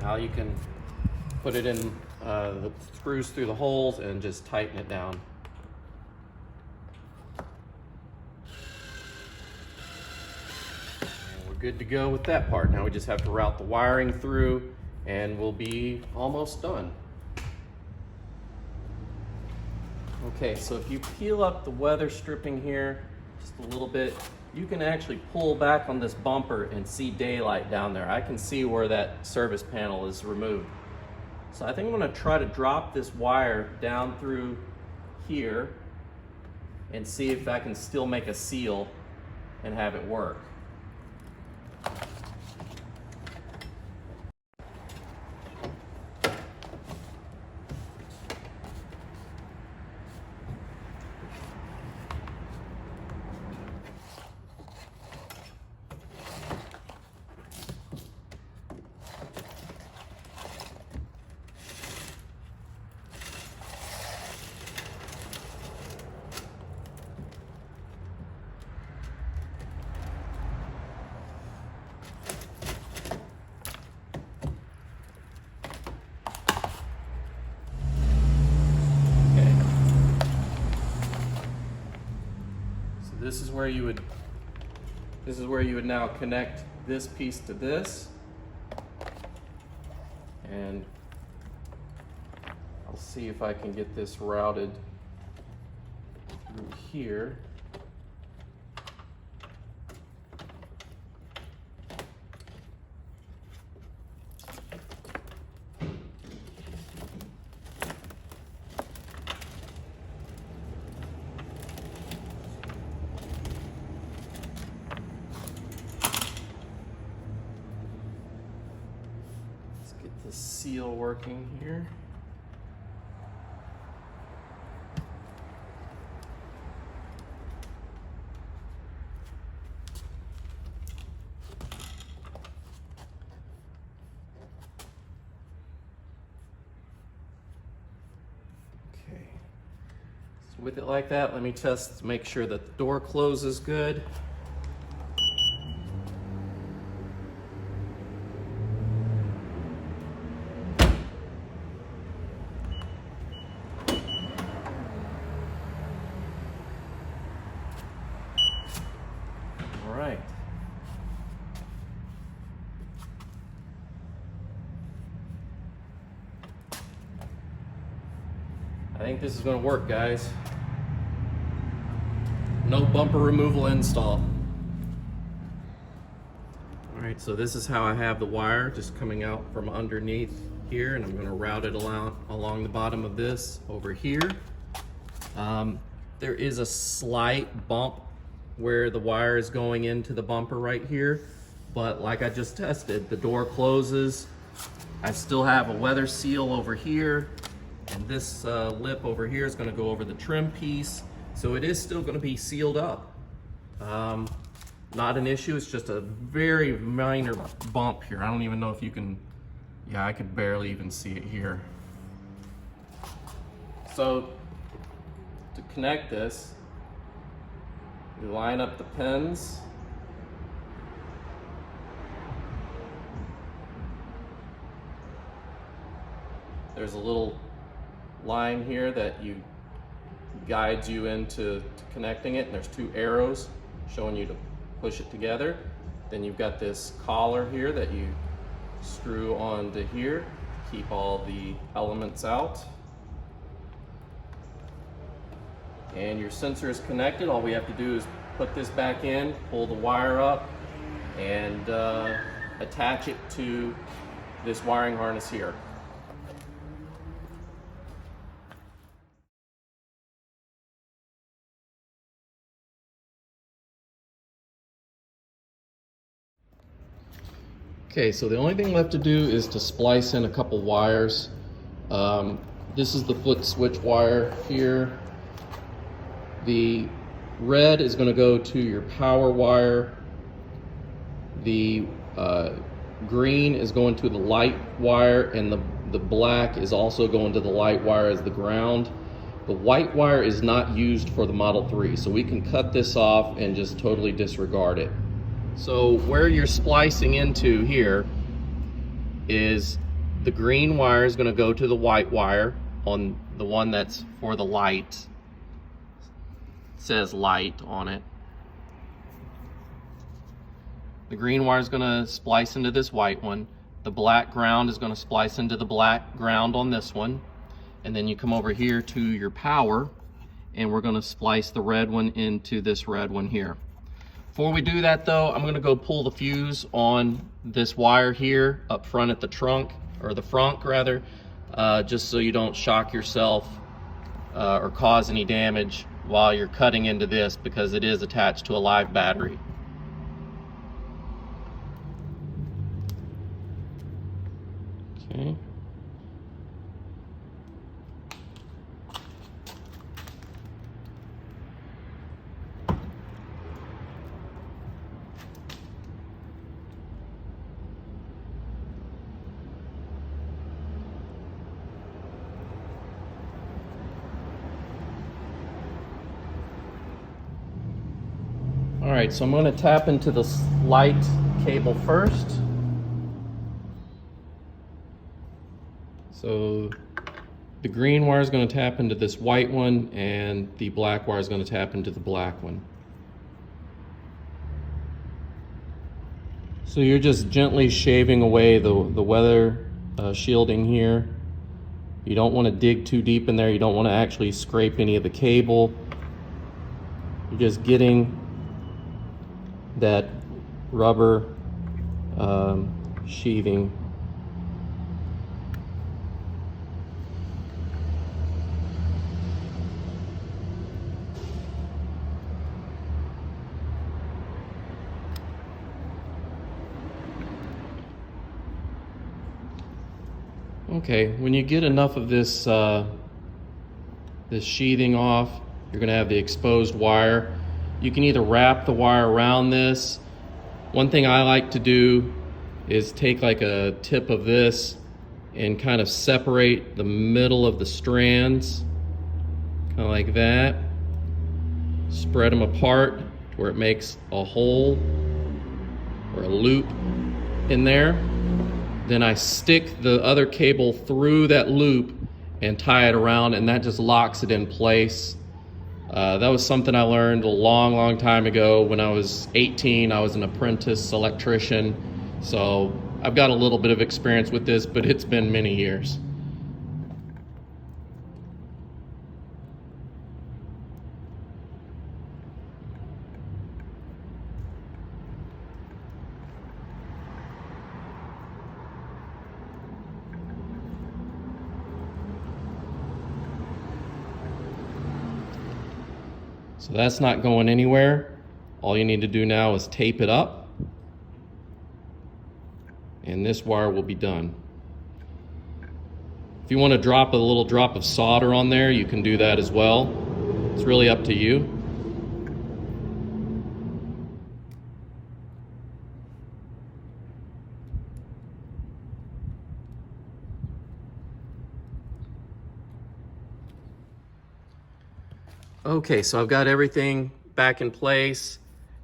[SPEAKER 1] Now you can put it in the screws through the holes and just tighten it down. And we're good to go with that part. Now we just have to route the wiring through and we'll be almost done. Okay, so if you peel up the weather stripping here just a little bit, you can actually pull back on this bumper and see daylight down there. I can see where that service panel is removed. So I think I'm going to try to drop this wire down through here and see if I can still make a seal and have it work. This is where you would now connect this piece to this, and I'll see if I can get this routed through here. The seal working here. Okay, so with it like that, let me test to make sure that the door closes good. All right. I think this is going to work, guys. No bumper removal install. All right, so this is how I have the wire just coming out from underneath here, and I'm going to route it along the bottom of this over here. There is a slight bump where the wire is going into the bumper right here, but like I just tested, the door closes. I still have a weather seal over here, and this lip over here is going to go over the trim piece, so it is still going to be sealed up. Not an issue. It's just a very minor bump here. I don't even know if you can, yeah, I could barely even see it here. So to connect this, you line up the pins. There's a little line here that guides you into connecting it, and there's two arrows showing you to push it together. Then you've got this collar here that you screw onto here to keep all the elements out. And your sensor is connected. All we have to do is put this back in, pull the wire up, and attach it to this wiring harness here. Okay, so the only thing left to do is to splice in a couple wires. This is the foot switch wire here. The red is going to go to your power wire. The green is going to the light wire, and the black is also going to the light wire as the ground. The white wire is not used for the Model 3, so we can cut this off and just totally disregard it. So where you're splicing into here is the green wire is going to go to the white wire on the one that's for the light. It says light on it. The green wire is going to splice into this white one. The black ground is going to splice into the black ground on this one. And then you come over here to your power, and we're going to splice the red one into this red one here. Before we do that though, I'm going to go pull the fuse on this wire here up front at the trunk, or the frunk rather, just so you don't shock yourself or cause any damage while you're cutting into this because it is attached to a live battery. Okay. All right, so I'm going to tap into the light cable first. So the green wire is going to tap into this white one, and the black wire is going to tap into the black one. So you're just gently shaving away the weather shielding here. You don't want to dig too deep in there. You don't want to actually scrape any of the cable. You're just getting that rubber sheathing. Okay, when you get enough of this this sheathing off, you're going to have the exposed wire. You can either wrap the wire around this. One thing I like to do is take like a tip of this and kind of separate the middle of the strands, kind of like that. Spread them apart to where it makes a hole or a loop in there. Then I stick the other cable through that loop and tie it around, and that just locks it in place. That was something I learned a long time ago. When I was 18, I was an apprentice electrician. So I've got a little bit of experience with this, but it's been many years. So that's not going anywhere. All you need to do now is tape it up, and this wire will be done. If you want to drop a little drop of solder on there, you can do that as well. It's really up to you. Okay, so I've got everything back in place.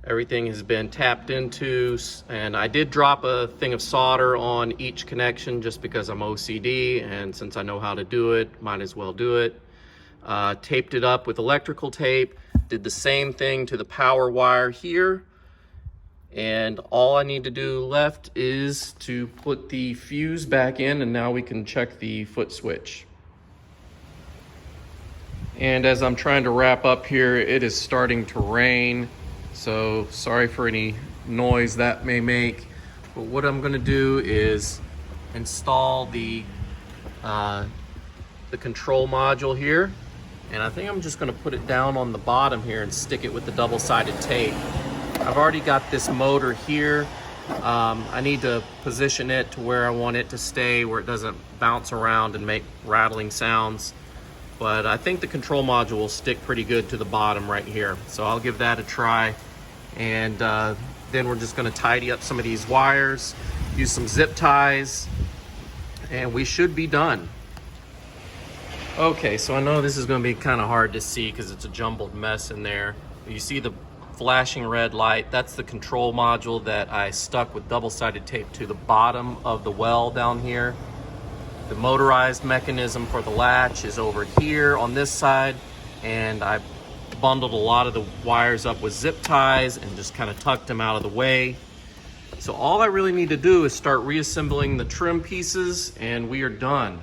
[SPEAKER 1] Everything has been tapped into, and I did drop a thing of solder on each connection just because I'm OCD, and since I know how to do it, might as well do it. Taped it up with electrical tape, did the same thing to the power wire here, and all I need to do left is to put the fuse back in, and now we can check the foot switch. And as I'm trying to wrap up here, it is starting to rain, so sorry for any noise that may make. But what I'm going to do is install the control module here, and I think I'm just going to put it down on the bottom here and stick it with the double-sided tape. I've already got this motor here. I need to position it to where I want it to stay, where it doesn't bounce around and make rattling sounds. But I think the control module will stick pretty good to the bottom right here. So I'll give that a try. And then we're just gonna tidy up some of these wires, use some zip ties, and we should be done. Okay, so I know this is gonna be kind of hard to see because it's a jumbled mess in there. You see the flashing red light, that's the control module that I stuck with double-sided tape to the bottom of the well down here. The motorized mechanism for the latch is over here on this side, and I bundled a lot of the wires up with zip ties and just kind of tucked them out of the way. So all I really need to do is start reassembling the trim pieces, and we are done.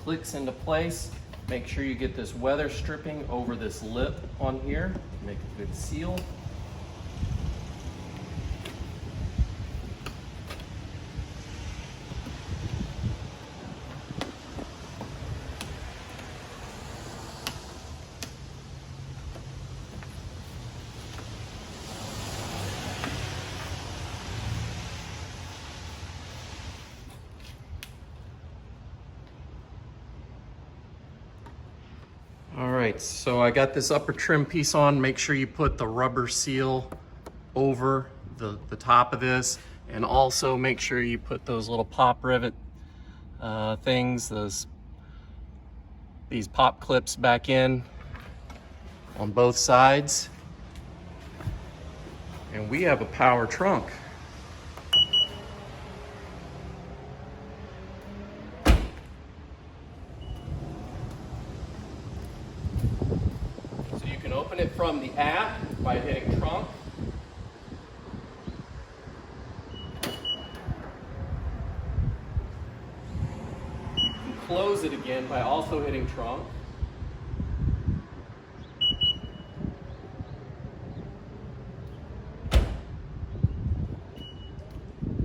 [SPEAKER 1] clicks into place. Make sure you get this weather stripping over this lip on here. Make a good seal. All right, so I got this upper trim piece on. Make sure you put the rubber seal over the top of this, and also make sure you put those little pop rivet things, these pop clips back in on both sides. And we have a power trunk. Open it from the app by hitting trunk. You can close it again by also hitting trunk.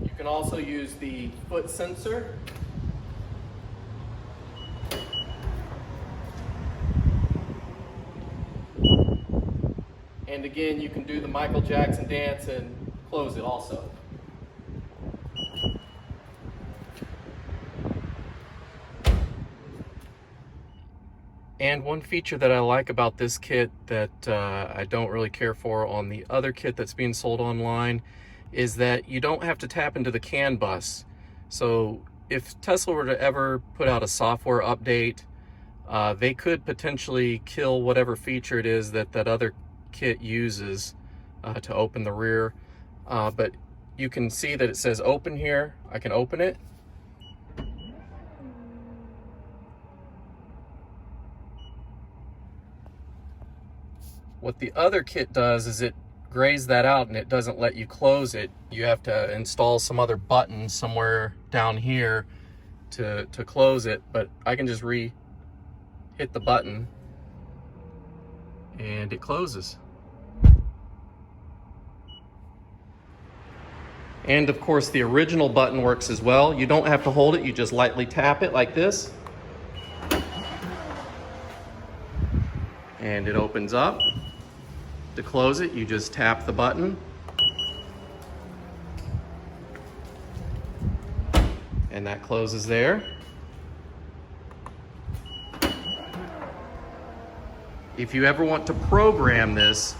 [SPEAKER 1] You can also use the foot sensor. And again, you can do the Michael Jackson dance and close it also. And one feature that I like about this kit that I don't really care for on the other kit that's being sold online is that you don't have to tap into the CAN bus. So if Tesla were to ever put out a software update, they could potentially kill whatever feature it is that other kit uses to open the rear, but you can see that it says open here. I can open it. What the other kit does is it grays that out and it doesn't let you close it. You have to install some other button somewhere down here to close it, but I can just hit the button and it closes. And of course the original button works as well. You don't have to hold it, you just lightly tap it like this. And it opens up. To close it, you just tap the button. And that closes there. If you ever want to program this,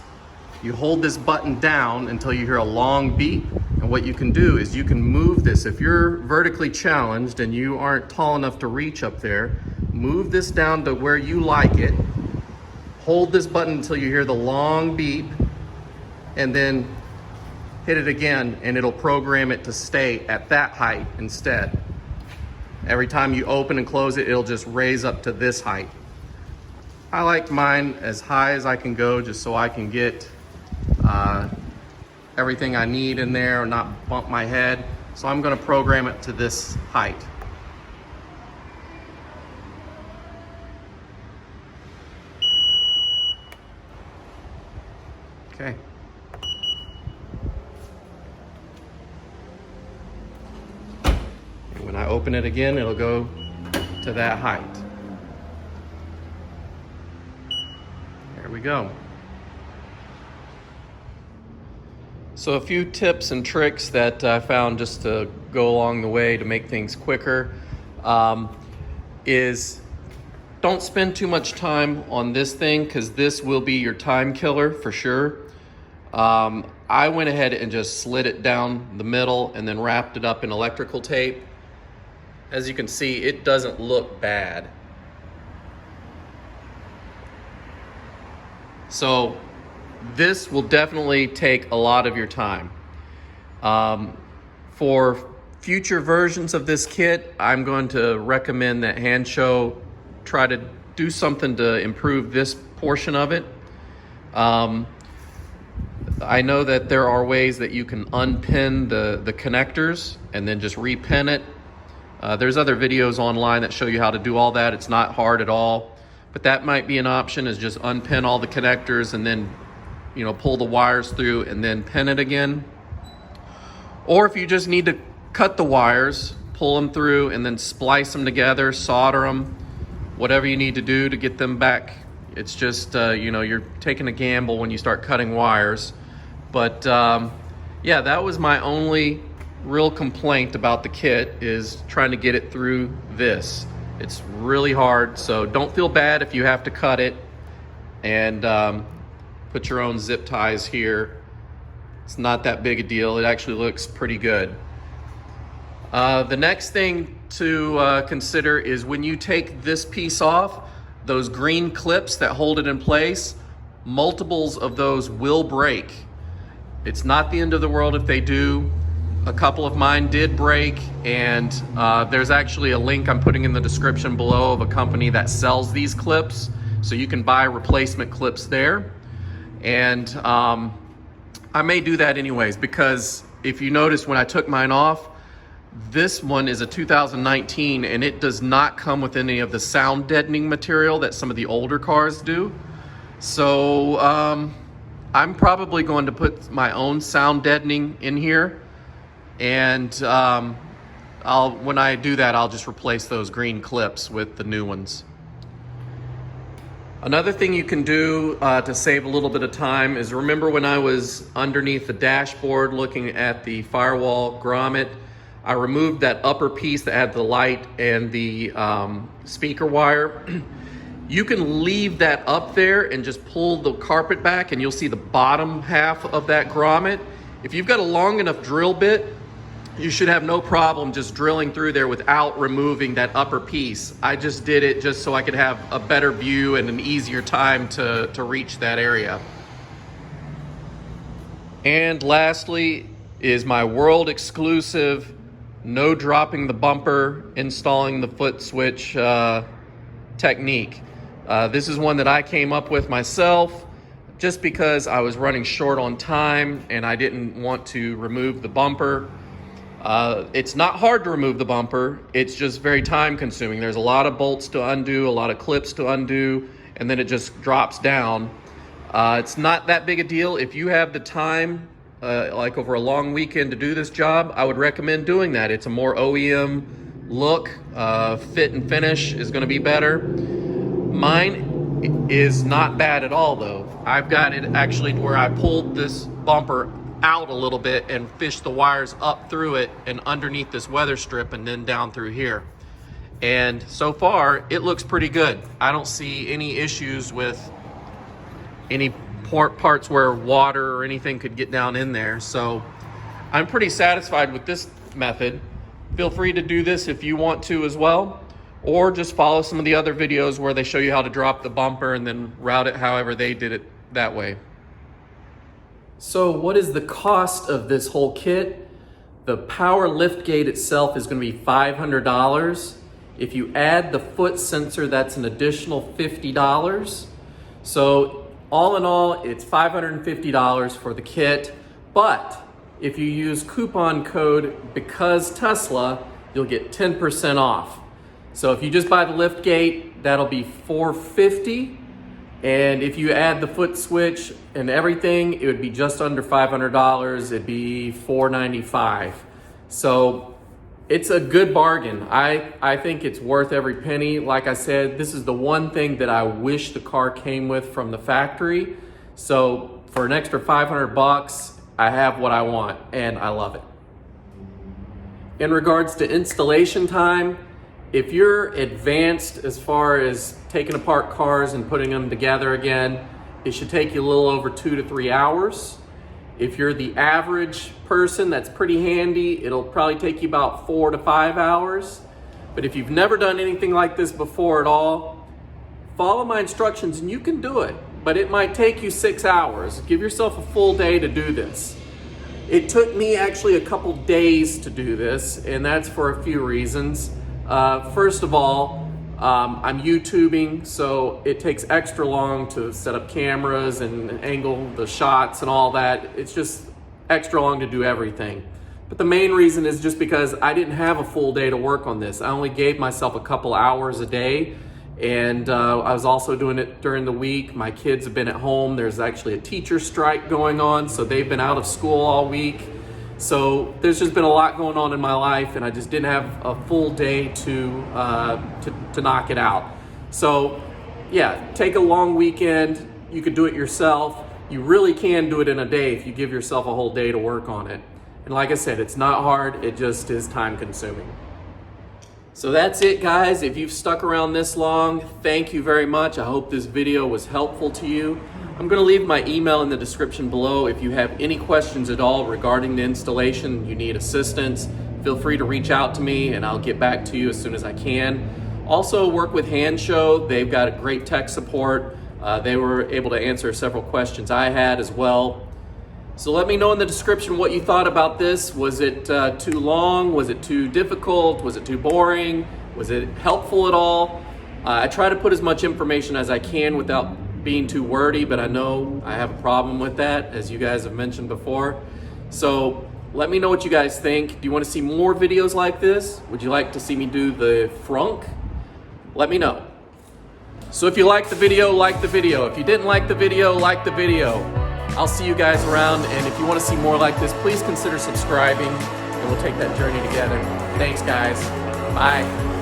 [SPEAKER 1] you hold this button down until you hear a long beep. And what you can do is you can move this. If you're vertically challenged and you aren't tall enough to reach up there, move this down to where you like it. Hold this button until you hear the long beep, and then hit it again, and it'll program it to stay at that height instead. Every time you open and close it, it'll just raise up to this height. I like mine as high as I can go just so I can get everything I need in there and not bump my head. So I'm going to program it to this height. Okay. And when I open it again, it'll go to that height. There we go. So a few tips and tricks that I found just to go along the way to make things quicker is don't spend too much time on this thing, because this will be your time killer for sure. I went ahead and just slid it down the middle and then wrapped it up in electrical tape. As you can see, it doesn't look bad. So this will definitely take a lot of your time. For future versions of this kit, I'm going to recommend that Hansshow try to do something to improve this portion of it. I know that there are ways that you can unpin the connectors and then just repin it. There's other videos online that show you how to do all that. It's not hard at all, but that might be an option, is just unpin all the connectors and then, you know, pull the wires through and then pin it again. Or if you just need to cut the wires, pull them through and then splice them together, solder them, whatever you need to do to get them back. It's just, you know, you're taking a gamble when you start cutting wires. But yeah, that was my only real complaint about the kit, is trying to get it through this. It's really hard, so don't feel bad if you have to cut it, and put your own zip ties here. It's not that big a deal. It actually looks pretty good. The next thing to consider is when you take this piece off, those green clips that hold it in place, multiples of those will break. It's not the end of the world if they do. A couple of mine did break, and there's actually a link I'm putting in the description below of a company that sells these clips, so you can buy replacement clips there. And I may do that anyways, because if you notice when I took mine off, this one is a 2019 and it does not come with any of the sound deadening material that some of the older cars do. So I'm probably going to put my own sound deadening in here, and when I do that, I'll just replace those green clips with the new ones. Another thing you can do to save a little bit of time is, remember when I was underneath the dashboard looking at the firewall grommet, I removed that upper piece that had the light and the speaker wire. You can leave that up there and just pull the carpet back and you'll see the bottom half of that grommet. If you've got a long enough drill bit, you should have no problem just drilling through there without removing that upper piece. I just did it just so I could have a better view and an easier time to reach that area. And lastly is my world exclusive no dropping the bumper, installing the foot switch technique. This is one that I came up with myself just because I was running short on time and I didn't want to remove the bumper. It's not hard to remove the bumper, it's just very time consuming. There's a lot of bolts to undo, a lot of clips to undo, and then it just drops down. It's not that big a deal. If you have the time, like over a long weekend, to do this job, I would recommend doing that. It's a more OEM look, fit and finish is gonna be better. Mine is not bad at all though. I've got it actually to where I pulled this bumper out a little bit and fished the wires up through it and underneath this weather strip and then down through here. And so far, it looks pretty good. I don't see any issues with any parts where water or anything could get down in there. So I'm pretty satisfied with this method. Feel free to do this if you want to as well, or just follow some of the other videos where they show you how to drop the bumper and then route it however they did it that way. So what is the cost of this whole kit? The Power Liftgate itself is going to be $500. If you add the foot sensor, that's an additional $50. So all in all, it's $550 for the kit. But if you use coupon code Because Tesla, you'll get 10% off. So if you just buy the liftgate, that'll be $450. And if you add the foot switch and everything, it would be just under $500. It'd be $495. So it's a good bargain. I think it's worth every penny. Like I said, this is the one thing that I wish the car came with from the factory. So for an extra 500 bucks, I have what I want and I love it. In regards to installation time, if you're advanced as far as taking apart cars and putting them together again, it should take you a little over 2 to 3 hours. If you're the average person, that's pretty handy. It'll probably take you about 4 to 5 hours. But if you've never done anything like this before at all, follow my instructions and you can do it. But it might take you 6 hours. Give yourself a full day to do this. It took me actually a couple days to do this, and that's for a few reasons. First of all, I'm YouTubing, so it takes extra long to set up cameras and angle the shots and all that. It's just extra long to do everything. But the main reason is just because I didn't have a full day to work on this. I only gave myself a couple hours a day, and I was also doing it during the week. My kids have been at home. There's actually a teacher strike going on, so they've been out of school all week. So there's just been a lot going on in my life, and I just didn't have a full day to knock it out. So yeah, take a long weekend. You could do it yourself. You really can do it in a day if you give yourself a whole day to work on it. And like I said, it's not hard, it just is time consuming. So that's it, guys. If you've stuck around this long, thank you very much. I hope this video was helpful to you. I'm gonna leave my email in the description below. If you have any questions at all regarding the installation, you need assistance, feel free to reach out to me and I'll get back to you as soon as I can. Also work with Hansshow. They've got a great tech support. They were able to answer several questions I had as well. So let me know in the description what you thought about this. Was it too long? Was it too difficult? Was it too boring? Was it helpful at all? I try to put as much information as I can without being too wordy, but I know I have a problem with that, as you guys have mentioned before. So let me know what you guys think. Do you want to see more videos like this? Would you like to see me do the frunk? Let me know. So if you liked the video, like the video. If you didn't like the video, like the video. I'll see you guys around, and if you want to see more like this, please consider subscribing, and we'll take that journey together. Thanks, guys. Bye.